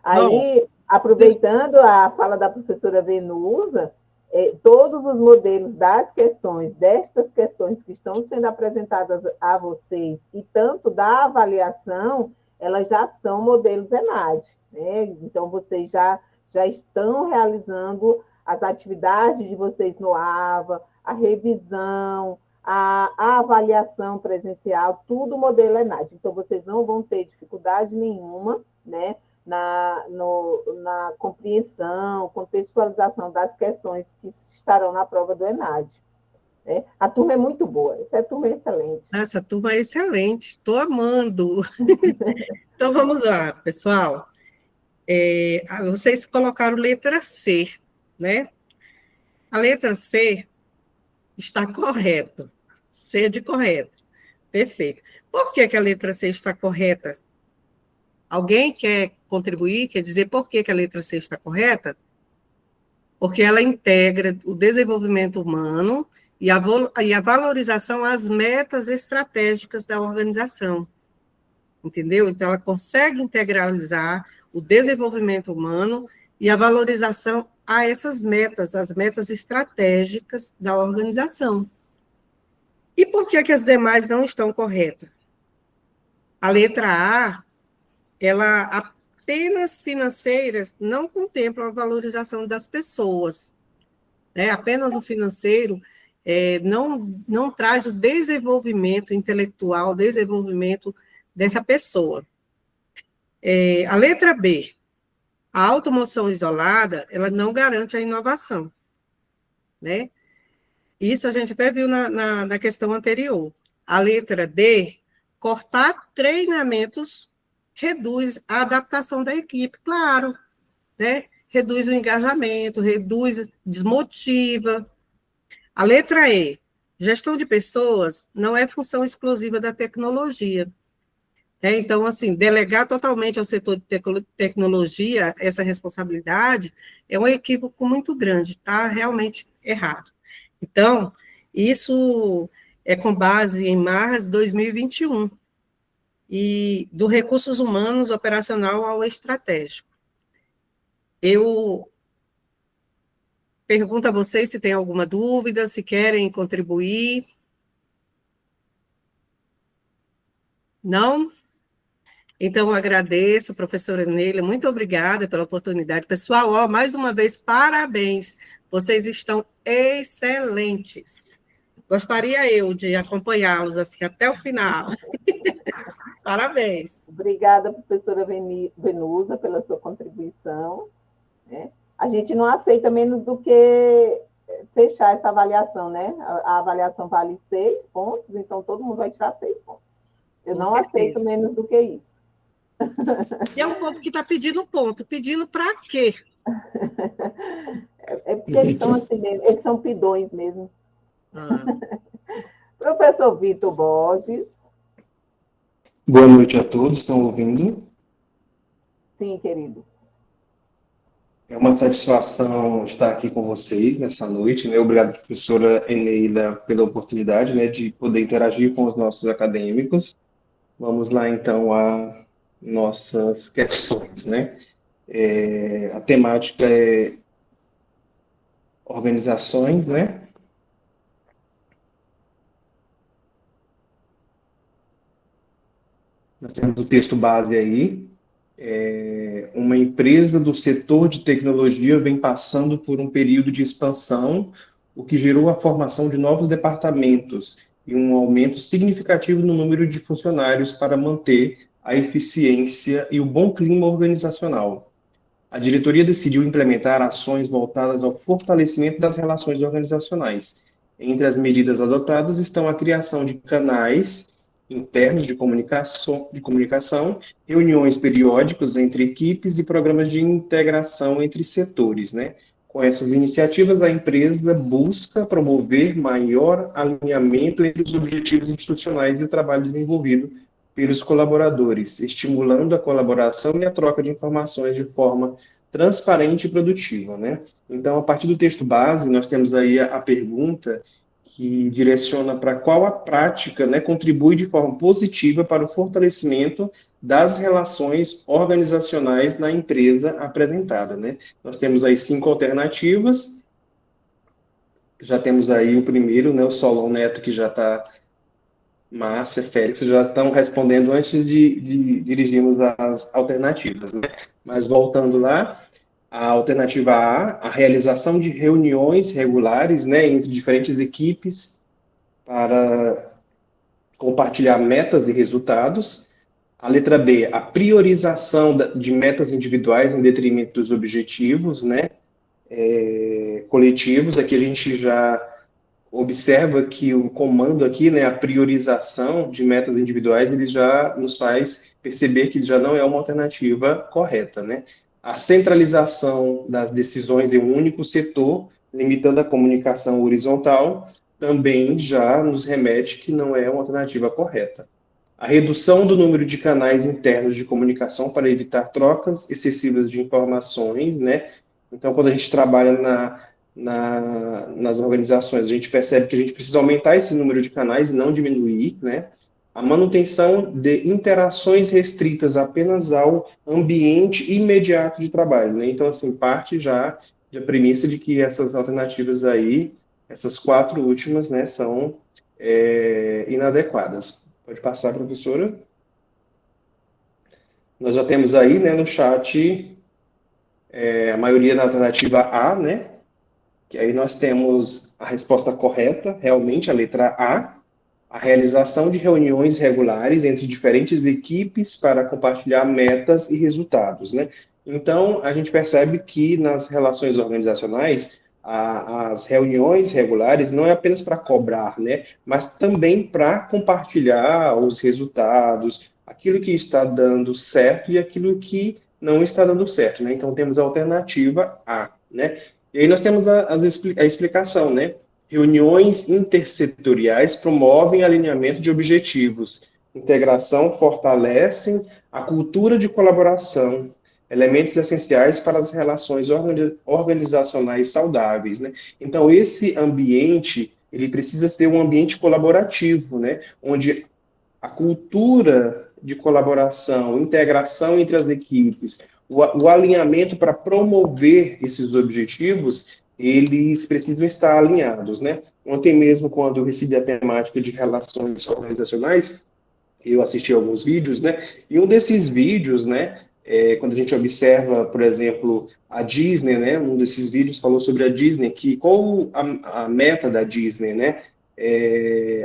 Aí, aproveitando a fala da professora Venusa, todos os modelos destas questões que estão sendo apresentadas a vocês, e tanto da avaliação, elas já são modelos ENAD, né? Então, vocês já estão realizando as atividades de vocês no AVA, a revisão, a avaliação presencial, tudo modelo ENAD. Então, vocês não vão ter dificuldade nenhuma, né, na compreensão, contextualização das questões que estarão na prova do ENAD. Né? A turma é muito boa, essa turma é excelente. Essa turma é excelente, estou amando. Então, vamos lá, pessoal. Vocês colocaram letra C, né? A letra C está correta. C de correto. Perfeito. Por que a letra C está correta? Alguém quer contribuir, quer dizer por que a letra C está correta? Porque ela integra o desenvolvimento humano e a valorização às metas estratégicas da organização. Entendeu? Então, ela consegue integralizar o desenvolvimento humano e a valorização a essas metas, as metas estratégicas da organização. E por que as demais não estão corretas? A letra A, ela apenas financeiras não contempla a valorização das pessoas. Né? Apenas o financeiro não traz o desenvolvimento intelectual, o desenvolvimento dessa pessoa. A letra B, a automoção isolada, ela não garante a inovação. Né? Isso a gente até viu na questão anterior. A letra D, cortar treinamentos reduz a adaptação da equipe, claro, né? Reduz o engajamento, desmotiva. A letra E, gestão de pessoas não é função exclusiva da tecnologia. Então, assim, delegar totalmente ao setor de tecnologia essa responsabilidade é um equívoco muito grande, está realmente errado. Então, isso é com base em Marras 2021, e do recursos humanos operacional ao estratégico. Eu pergunto a vocês se tem alguma dúvida, se querem contribuir. Não? Então, eu agradeço, professora Neila, muito obrigada pela oportunidade. Pessoal, mais uma vez, parabéns, vocês estão excelentes. Gostaria eu de acompanhá-los assim até o final. Parabéns. Obrigada, professora Venusa, pela sua contribuição. Né? A gente não aceita menos do que fechar essa avaliação, né? A avaliação vale 6 pontos, então todo mundo vai tirar 6 pontos. Eu não aceito menos do que isso. E é um povo que está pedindo ponto. Pedindo para quê? É porque eles são assim mesmo, eles são pidões mesmo. Professor Vitor Borges. Boa noite a todos, estão ouvindo? Sim, querido. É uma satisfação estar aqui com vocês nessa noite, né? Obrigado, professora Eneida, pela oportunidade, né, de poder interagir com os nossos acadêmicos. Vamos lá, então, a nossas questões, né? A temática é organizações, né? Nós temos o texto base aí. Uma empresa do setor de tecnologia vem passando por um período de expansão, o que gerou a formação de novos departamentos e um aumento significativo no número de funcionários para manter a eficiência e o bom clima organizacional. A diretoria decidiu implementar ações voltadas ao fortalecimento das relações organizacionais. Entre as medidas adotadas estão a criação de canais internos de comunicação, reuniões periódicas entre equipes e programas de integração entre setores, né? Com essas iniciativas, a empresa busca promover maior alinhamento entre os objetivos institucionais e o trabalho desenvolvido pelos colaboradores, estimulando a colaboração e a troca de informações de forma transparente e produtiva, né? Então, a partir do texto base, nós temos aí a pergunta que direciona para qual a prática, né, contribui de forma positiva para o fortalecimento das relações organizacionais na empresa apresentada, né? Nós temos aí 5 alternativas. Já temos aí o primeiro, né, o Solon Neto, que já está, Márcia, Félix, já estão respondendo antes de dirigirmos as alternativas, né? Mas voltando lá, a alternativa A realização de reuniões regulares, né, entre diferentes equipes para compartilhar metas e resultados. A letra B, a priorização de metas individuais em detrimento dos objetivos, né, coletivos. Aqui a gente já observa que o comando aqui, né, a priorização de metas individuais, ele já nos faz perceber que já não é uma alternativa correta, né? A centralização das decisões em um único setor, limitando a comunicação horizontal, também já nos remete que não é uma alternativa correta. A redução do número de canais internos de comunicação para evitar trocas excessivas de informações, né? Então, quando a gente trabalha nas organizações, a gente percebe que a gente precisa aumentar esse número de canais e não diminuir, né? A manutenção de interações restritas apenas ao ambiente imediato de trabalho, né? Então, assim, parte já da premissa de que essas alternativas aí, essas 4 últimas, né, são inadequadas. Pode passar, professora. Nós já temos aí, né, no chat, a maioria da alternativa A, né? Que aí nós temos a resposta correta, realmente, a letra a realização de reuniões regulares entre diferentes equipes para compartilhar metas e resultados, né? Então, a gente percebe que nas relações organizacionais, as reuniões regulares não é apenas para cobrar, né? Mas também para compartilhar os resultados, aquilo que está dando certo e aquilo que não está dando certo, né? Então, temos a alternativa A, né? E aí nós temos a explicação, né? Reuniões intersetoriais promovem alinhamento de objetivos. Integração fortalecem a cultura de colaboração, elementos essenciais para as relações organizacionais saudáveis, né? Então, esse ambiente, ele precisa ser um ambiente colaborativo, né? Onde a cultura de colaboração, integração entre as equipes, o alinhamento para promover esses objetivos, eles precisam estar alinhados, né? Ontem mesmo, quando eu recebi a temática de relações organizacionais, eu assisti alguns vídeos, né? E um desses vídeos, né, quando a gente observa, por exemplo, a Disney, né? Um desses vídeos falou sobre a Disney, que qual a meta da Disney, né?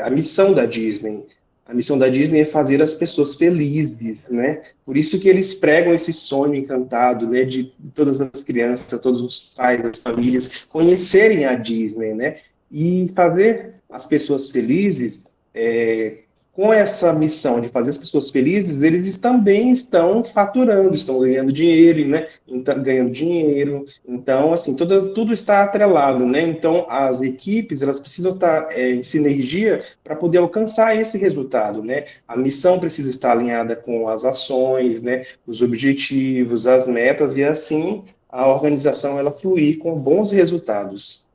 A missão da Disney. A missão da Disney é fazer as pessoas felizes, né? Por isso que eles pregam esse sonho encantado, né? De todas as crianças, todos os pais, as famílias conhecerem a Disney, né? E fazer as pessoas felizes, com essa missão de fazer as pessoas felizes, eles também estão faturando, estão ganhando dinheiro, né? Ganhando dinheiro. Então, assim, tudo está atrelado, né? Então, as equipes, elas precisam estar em sinergia para poder alcançar esse resultado, né? A missão precisa estar alinhada com as ações, né? Os objetivos, as metas, e assim a organização ela fluir com bons resultados.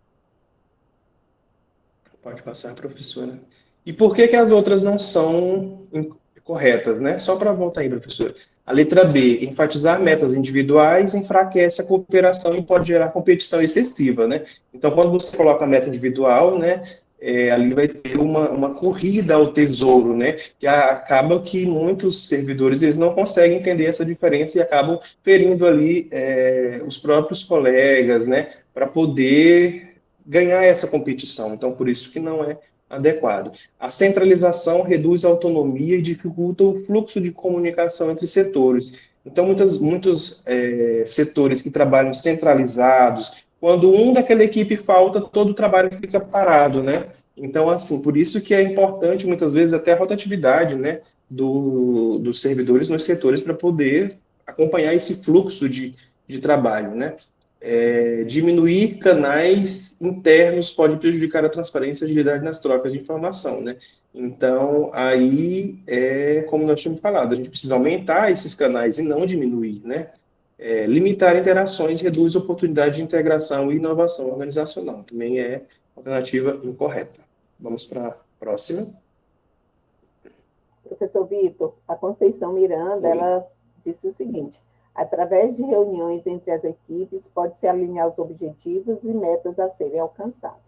Pode passar, professora. E por que as outras não são corretas, né? Só para voltar aí, professora. A letra B, enfatizar metas individuais enfraquece a cooperação e pode gerar competição excessiva, né? Então, quando você coloca a meta individual, né, ali vai ter uma corrida ao tesouro, né? Que acaba que muitos servidores eles não conseguem entender essa diferença e acabam ferindo ali os próprios colegas, né? Para poder ganhar essa competição. Então, por isso que não é adequado. A centralização reduz a autonomia e dificulta o fluxo de comunicação entre setores. Então, muitos setores que trabalham centralizados, quando um daquela equipe falta, todo o trabalho fica parado, né? Então, assim, por isso que é importante, muitas vezes, até a rotatividade, né, dos servidores nos setores para poder acompanhar esse fluxo de trabalho, né? diminuir canais internos pode prejudicar a transparência e agilidade nas trocas de informação, né? Então, aí como nós tínhamos falado, a gente precisa aumentar esses canais e não diminuir, né? Limitar interações reduz a oportunidade de integração e inovação organizacional. Também é alternativa incorreta. Vamos para a próxima. Professor Vitor, a Conceição Miranda, ela disse o seguinte: através de reuniões entre as equipes, pode-se alinhar os objetivos e metas a serem alcançadas.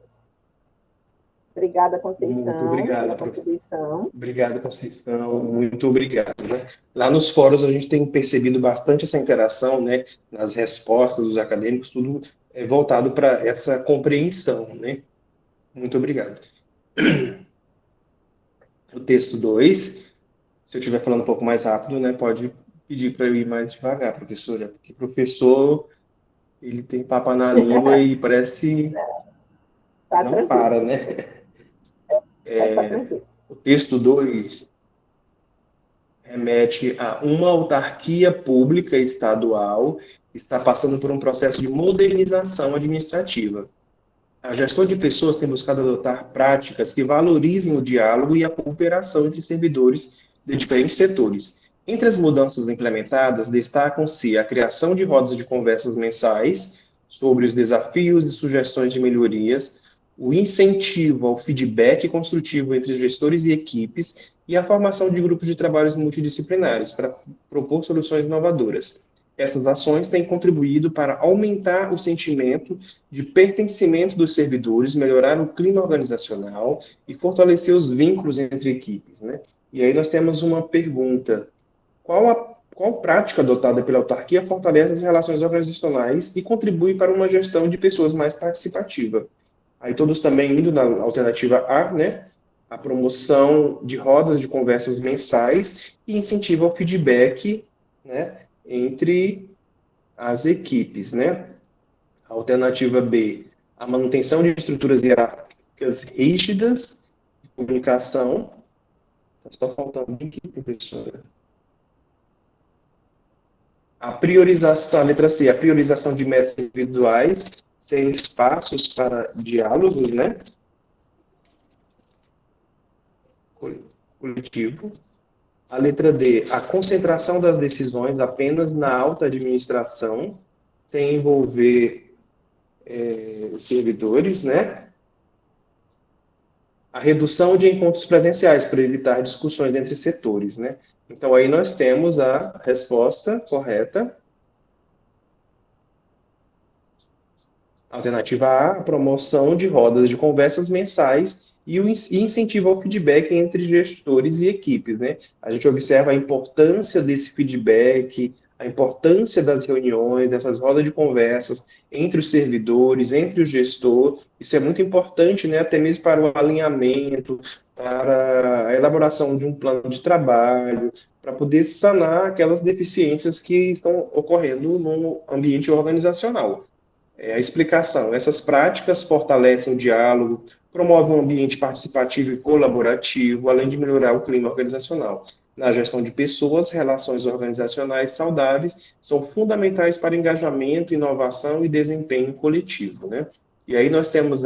Obrigada, Conceição, Muito obrigado, pela contribuição. Obrigado, Conceição. Muito obrigado, né? Lá nos fóruns a gente tem percebido bastante essa interação, né? Nas respostas dos acadêmicos, tudo voltado para essa compreensão, né? Muito obrigado. O texto 2, se eu estiver falando um pouco mais rápido, né? Pode pedir para eu ir mais devagar, professora, porque professor, ele tem papo na língua e parece Tá não tranquilo. para, né? Tá tranquilo. O texto 2 remete a uma autarquia pública estadual que está passando por um processo de modernização administrativa. A gestão de pessoas tem buscado adotar práticas que valorizem o diálogo e a cooperação entre servidores de diferentes setores. Entre as mudanças implementadas, destacam-se a criação de rodas de conversas mensais sobre os desafios e sugestões de melhorias, o incentivo ao feedback construtivo entre gestores e equipes e a formação de grupos de trabalhos multidisciplinares para propor soluções inovadoras. Essas ações têm contribuído para aumentar o sentimento de pertencimento dos servidores, melhorar o clima organizacional e fortalecer os vínculos entre equipes, né? E aí nós temos uma pergunta: qual prática adotada pela autarquia fortalece as relações organizacionais e contribui para uma gestão de pessoas mais participativa? Aí todos também indo na alternativa A, né? A promoção de rodas de conversas mensais e incentivo ao feedback, né? Entre as equipes, né? A alternativa B, a manutenção de estruturas hierárquicas rígidas de comunicação. Está só faltando aqui, professora. A priorização, a letra C, a priorização de metas individuais sem espaços para diálogos, né? Coletivo. A letra D, a concentração das decisões apenas na alta administração, sem envolver os servidores, né? A redução de encontros presenciais para evitar discussões entre setores, né? Então, aí nós temos a resposta correta. Alternativa A, a promoção de rodas de conversas mensais e o incentivo ao feedback entre gestores e equipes, né? A gente observa a importância desse feedback, a importância das reuniões, dessas rodas de conversas entre os servidores, entre o gestor. Isso é muito importante, né? Até mesmo para o alinhamento, para a elaboração de um plano de trabalho, para poder sanar aquelas deficiências que estão ocorrendo no ambiente organizacional. A explicação: essas práticas fortalecem o diálogo, promovem um ambiente participativo e colaborativo, além de melhorar o clima organizacional. Na gestão de pessoas, relações organizacionais saudáveis são fundamentais para engajamento, inovação e desempenho coletivo, né? E aí nós temos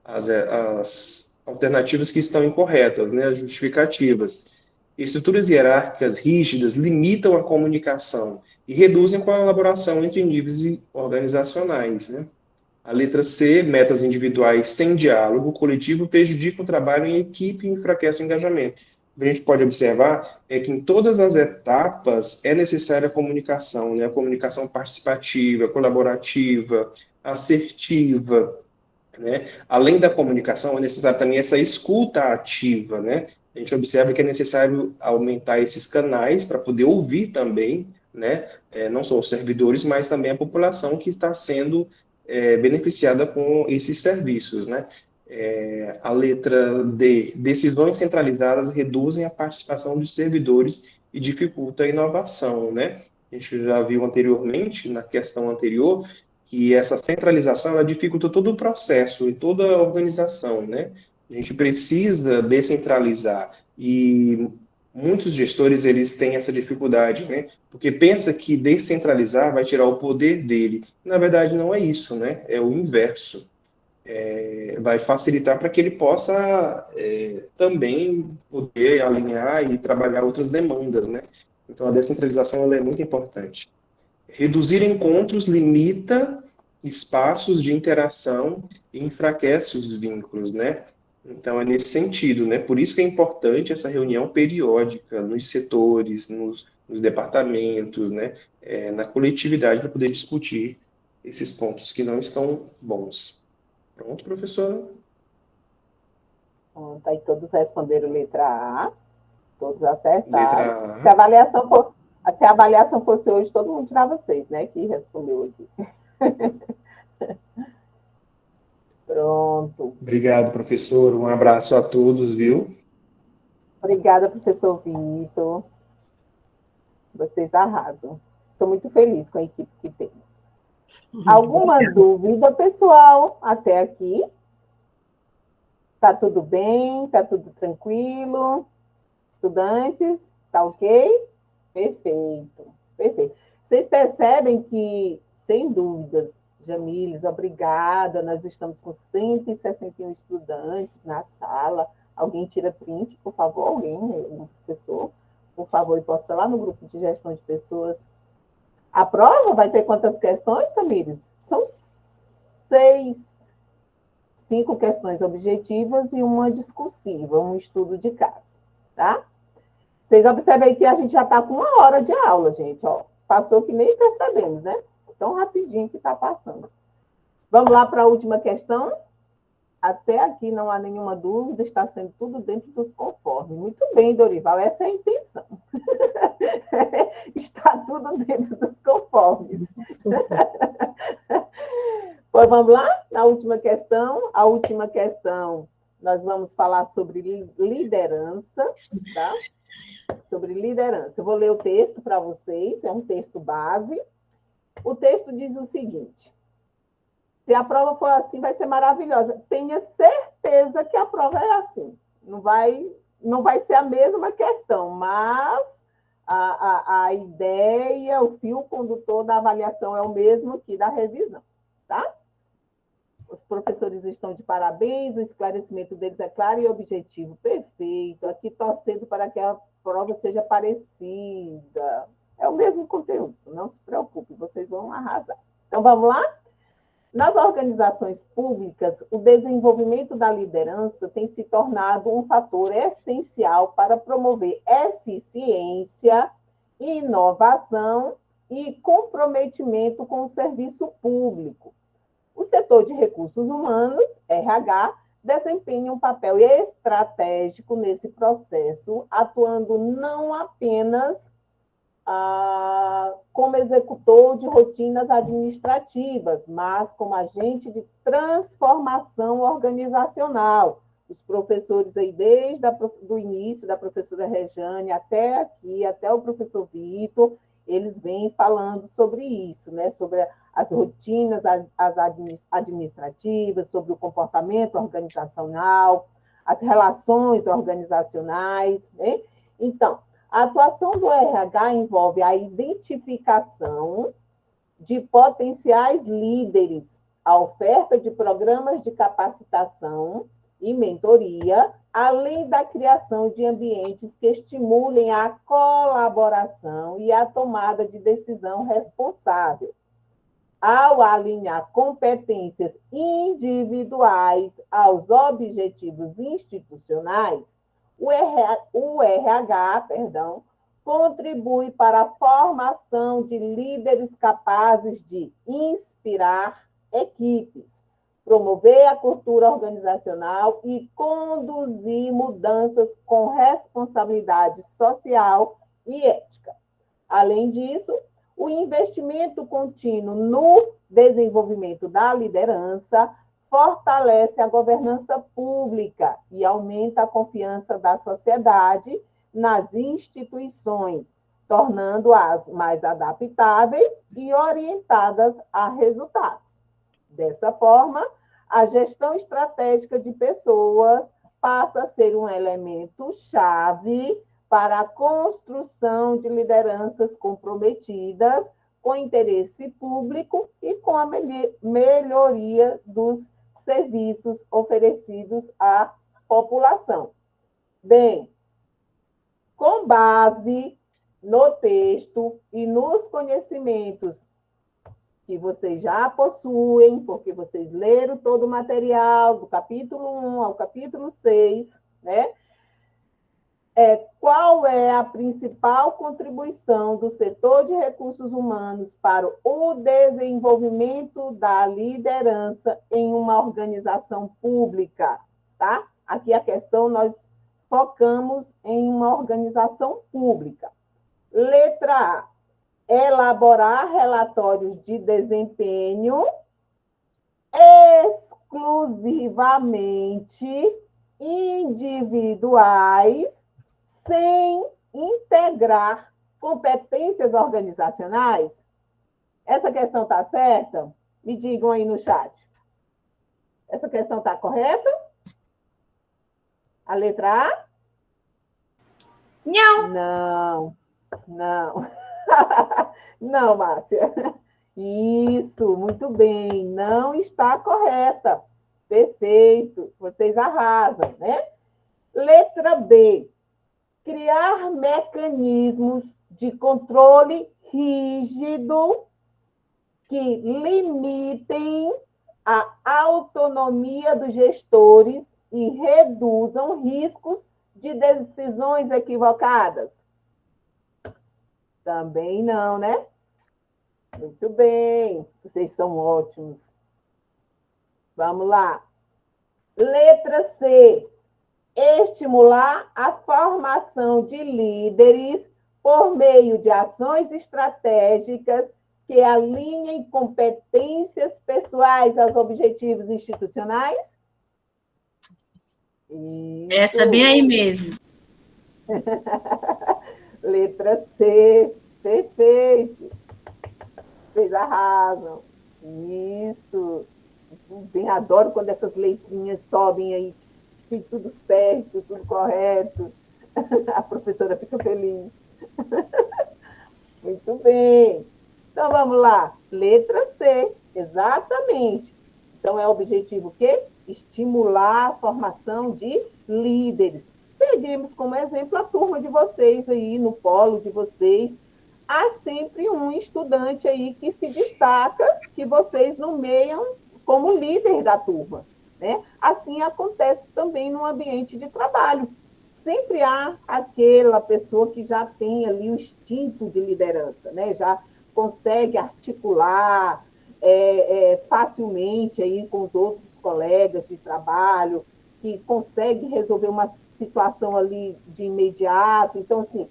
as alternativas que estão incorretas, né? As justificativas. Estruturas hierárquicas rígidas limitam a comunicação e reduzem a colaboração entre níveis organizacionais, né? A letra C, metas individuais sem diálogo coletivo prejudicam o trabalho em equipe e enfraquecem o engajamento. O que a gente pode observar é que em todas as etapas é necessária a comunicação, né? A comunicação participativa, colaborativa, assertiva, né? Além da comunicação, é necessário também essa escuta ativa, né? A gente observa que é necessário aumentar esses canais para poder ouvir também, né? Não só os servidores, mas também a população que está sendo beneficiada com esses serviços, né? A letra D, decisões centralizadas reduzem a participação dos servidores e dificultam a inovação, né? A gente já viu anteriormente, na questão anterior, que essa centralização ela dificulta todo o processo e toda a organização, né? A gente precisa descentralizar e muitos gestores, eles têm essa dificuldade, né? Porque pensa que descentralizar vai tirar o poder dele. Na verdade, não é isso, né? É o inverso. Vai facilitar para que ele possa também poder alinhar e trabalhar outras demandas, né? Então, a descentralização ela é muito importante. Reduzir encontros limita espaços de interação e enfraquece os vínculos, né? Então, é nesse sentido, né? Por isso que é importante essa reunião periódica nos setores, nos departamentos, né? Na coletividade, para poder discutir esses pontos que não estão bons. Pronto, professora? Pronto, aí todos responderam letra A, todos acertaram. Letra Se a A. avaliação se a avaliação fosse hoje, todo mundo tirava 6, né? Que respondeu aqui. Pronto. Obrigado, professor. Um abraço a todos, viu? Obrigada, professor Vitor. Vocês arrasam. Estou muito feliz com a equipe que tem. Alguma dúvida, pessoal, até aqui? Tá tudo bem? Tá tudo tranquilo? Estudantes, tá ok? Perfeito, perfeito. Vocês percebem que, sem dúvidas, Jamiles, obrigada, nós estamos com 161 estudantes na sala. Alguém tira print, por favor, alguém, um professor, por favor, e posta lá no grupo de gestão de pessoas. A prova vai ter quantas questões, Tamires? São 5 questões objetivas e uma discursiva, um estudo de caso, tá? Vocês observem que a gente já está com 1 hora de aula, gente, ó. Passou que nem percebemos, né? Tão rapidinho que está passando. Vamos lá para a última questão? Até aqui não há nenhuma dúvida, está sendo tudo dentro dos conformes. Muito bem, Dorival, essa é a intenção. Está tudo dentro dos conformes. Pois vamos lá, na última questão. A última questão, nós vamos falar sobre liderança, tá? Sobre liderança. Eu vou ler o texto para vocês, é um texto base. O texto diz o seguinte: se a prova for assim, vai ser maravilhosa. Tenha certeza que a prova é assim. Não vai ser a mesma questão, mas a ideia, o fio condutor da avaliação é o mesmo que da revisão, tá? Os professores estão de parabéns, o esclarecimento deles é claro e objetivo. Perfeito. Aqui torcendo para que a prova seja parecida. É o mesmo conteúdo, não se preocupe, vocês vão arrasar. Então, vamos lá? Nas organizações públicas, o desenvolvimento da liderança tem se tornado um fator essencial para promover eficiência, inovação e comprometimento com o serviço público. O setor de recursos humanos, RH, desempenha um papel estratégico nesse processo, atuando não apenas como executor de rotinas administrativas, mas como agente de transformação organizacional. Os professores aí, desde o início da professora Rejane até aqui, até o professor Vitor, eles vêm falando sobre isso, né? Sobre as rotinas as administrativas, sobre o comportamento organizacional, as relações organizacionais, né? Então, a atuação do RH envolve a identificação de potenciais líderes, a oferta de programas de capacitação e mentoria, além da criação de ambientes que estimulem a colaboração e a tomada de decisão responsável. Ao alinhar competências individuais aos objetivos institucionais, o RH, contribui para a formação de líderes capazes de inspirar equipes, promover a cultura organizacional e conduzir mudanças com responsabilidade social e ética. Além disso, o investimento contínuo no desenvolvimento da liderança fortalece a governança pública e aumenta a confiança da sociedade nas instituições, tornando-as mais adaptáveis e orientadas a resultados. Dessa forma, a gestão estratégica de pessoas passa a ser um elemento chave para a construção de lideranças comprometidas com o interesse público e com a melhoria dos serviços oferecidos à população. Bem, com base no texto e nos conhecimentos que vocês já possuem, porque vocês leram todo o material, do capítulo 1 ao capítulo 6, né? Qual é a principal contribuição do setor de recursos humanos para o desenvolvimento da liderança em uma organização pública, tá? Aqui a questão, nós focamos em uma organização pública. Letra A, elaborar relatórios de desempenho exclusivamente individuais, sem integrar competências organizacionais? Essa questão está certa? Me digam aí no chat. Essa questão está correta? A letra A? Não. Não, não. Não, Márcia. Isso, muito bem. Não está correta. Perfeito. Vocês arrasam, né? Letra B. Criar mecanismos de controle rígido que limitem a autonomia dos gestores e reduzam riscos de decisões equivocadas. Também não, né? Muito bem, vocês são ótimos. Vamos lá. Letra C. Estimular a formação de líderes por meio de ações estratégicas que alinhem competências pessoais aos objetivos institucionais? Isso. Essa bem aí mesmo. Letra C. Perfeito. Vocês arrasam. Isso. Bem, adoro quando essas letrinhas sobem aí, tem tudo certo, tudo correto. A professora fica feliz. Muito bem. Então, vamos lá. Letra C, exatamente. Então, é o objetivo o quê? Estimular a formação de líderes. Peguemos como exemplo a turma de vocês aí, no polo de vocês. Há sempre um estudante aí que se destaca, que vocês nomeiam como líder da turma, né? Assim acontece também no ambiente de trabalho. Sempre há aquela pessoa que já tem ali o instinto de liderança, né? Já consegue articular facilmente aí com os outros colegas de trabalho, que consegue resolver uma situação ali de imediato. Então, assim,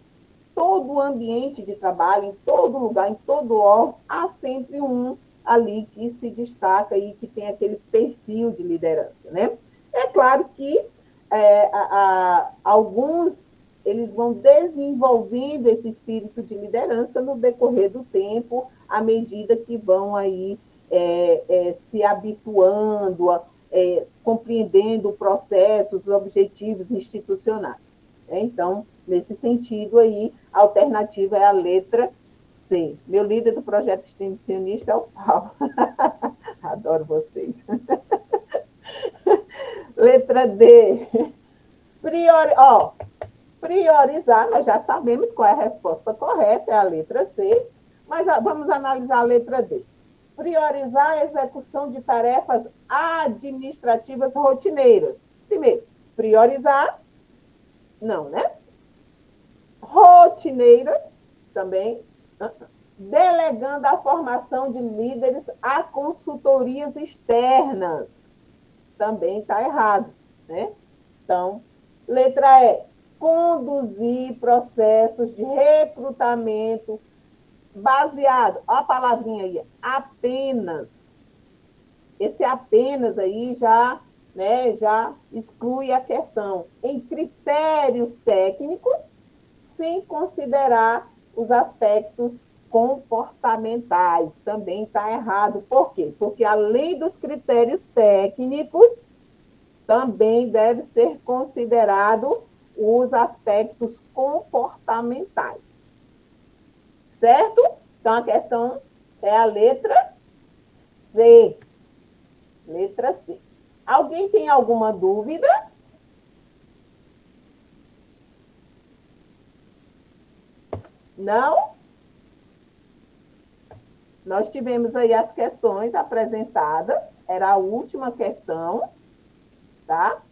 todo o ambiente de trabalho, em todo lugar, em todo órgão, há sempre um ali que se destaca e que tem aquele perfil de liderança, né? É claro que alguns, eles vão desenvolvendo esse espírito de liderança no decorrer do tempo, à medida que vão aí se habituando, compreendendo o processo, os objetivos institucionais. Então, nesse sentido aí, a alternativa é a letra C. Meu líder do projeto extensionista é o Paulo. Adoro vocês. Letra D. Priorizar, nós já sabemos qual é a resposta correta, é a letra C, mas vamos analisar a letra D. Priorizar a execução de tarefas administrativas rotineiras. Primeiro, priorizar, não, né? Rotineiras, também. Delegando a formação de líderes a consultorias externas. Também está errado, né? Então, letra E. Conduzir processos de recrutamento baseado, olha a palavrinha aí, apenas. Esse apenas aí já exclui a questão em critérios técnicos, sem considerar os aspectos comportamentais. Também está errado. Por quê? Porque, além dos critérios técnicos, também deve ser considerado os aspectos comportamentais. Certo? Então, a questão é a letra C. Letra C. Alguém tem alguma dúvida? Não? Nós tivemos aí as questões apresentadas. Era a última questão, tá?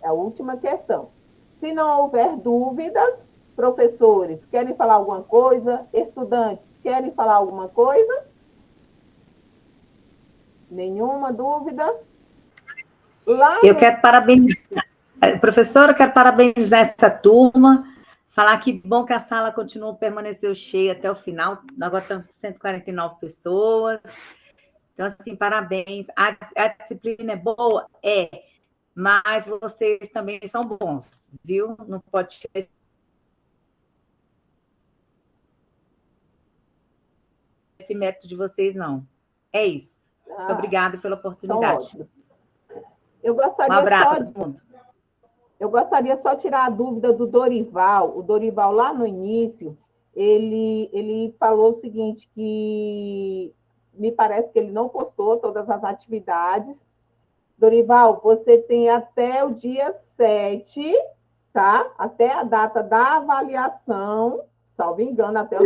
É a última questão. Se não houver dúvidas, professores, querem falar alguma coisa? Estudantes, querem falar alguma coisa? Nenhuma dúvida? Eu quero parabenizar, professora, eu quero parabenizar essa turma, falar que bom que a sala permaneceu cheia até o final, agora estamos com 149 pessoas, então, assim, parabéns. A disciplina é boa? É, mas vocês também são bons, viu? Não pode ter esse método de vocês, não. É isso. Muito obrigada pela oportunidade. Eu gostaria Eu gostaria só de tirar a dúvida do Dorival. O Dorival, lá no início, ele falou o seguinte, que me parece que ele não postou todas as atividades. Dorival, você tem até o dia 7, tá? Até a data da avaliação, salvo engano, até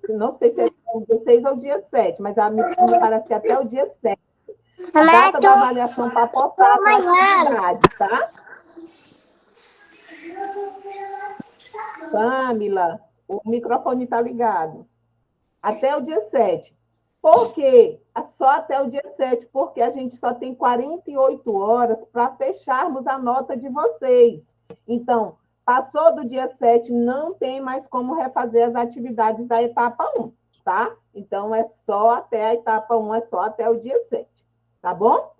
não sei se é o dia 6 ou o dia 7, mas me parece que até o dia 7. A data da avaliação para postar as atividades, tá? Pamela, o microfone está ligado. Até o dia 7. Por quê? Só até o dia 7, porque a gente só tem 48 horas para fecharmos a nota de vocês. Então, passou do dia 7, não tem mais como refazer as atividades da etapa 1, tá? Então, é só até a etapa 1, é só até o dia 7, tá bom?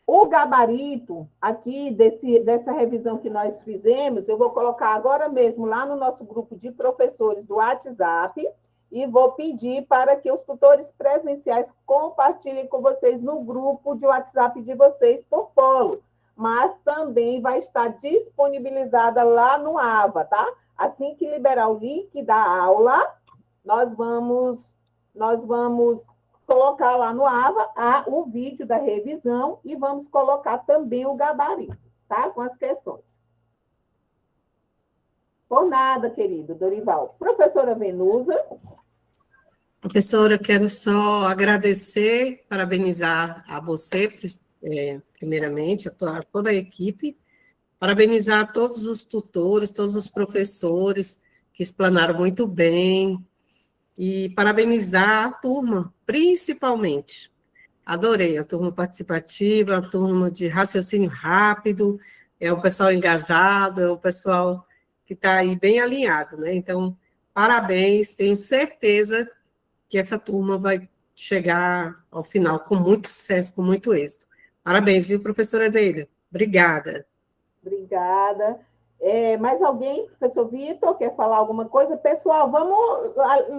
O gabarito aqui dessa revisão que nós fizemos, eu vou colocar agora mesmo lá no nosso grupo de professores do WhatsApp e vou pedir para que os tutores presenciais compartilhem com vocês no grupo de WhatsApp de vocês por polo, mas também vai estar disponibilizada lá no AVA, tá? Assim que liberar o link da aula, nós vamos colocar lá no AVA o vídeo da revisão e vamos colocar também o gabarito, tá? Com as questões. Por nada, querido Dorival. Professora Venusa. Professora, quero só agradecer, parabenizar a você, primeiramente, a toda a equipe, parabenizar todos os tutores, todos os professores que explanaram muito bem, e parabenizar a turma, principalmente. Adorei a turma participativa, a turma de raciocínio rápido, é um pessoal engajado, é um pessoal que está aí bem alinhado, né? Então, parabéns, tenho certeza que essa turma vai chegar ao final com muito sucesso, com muito êxito. Parabéns, viu, professora Adélia? Obrigada. Obrigada. Mais alguém, professor Vitor, quer falar alguma coisa? Pessoal, vamos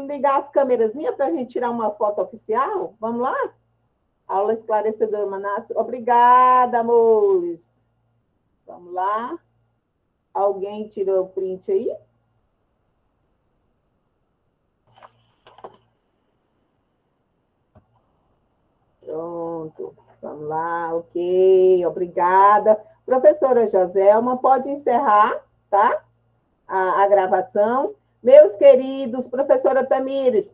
ligar as câmerazinhas para a gente tirar uma foto oficial? Vamos lá? Aula esclarecedora, Manassi. Obrigada, amores. Vamos lá. Alguém tirou o print aí? Pronto. Vamos lá, ok. Obrigada. Professora Joselma, pode encerrar, tá? A gravação. Meus queridos, professora Tamires,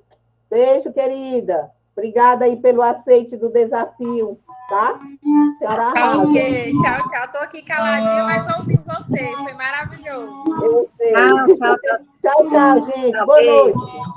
beijo, querida. Obrigada aí pelo aceite do desafio, tá? Senhora Tá ok. Tchau, tchau. Estou aqui caladinha, mas ouvindo vocês. Foi maravilhoso. Eu sei. Tchau, tchau, gente. Boa noite.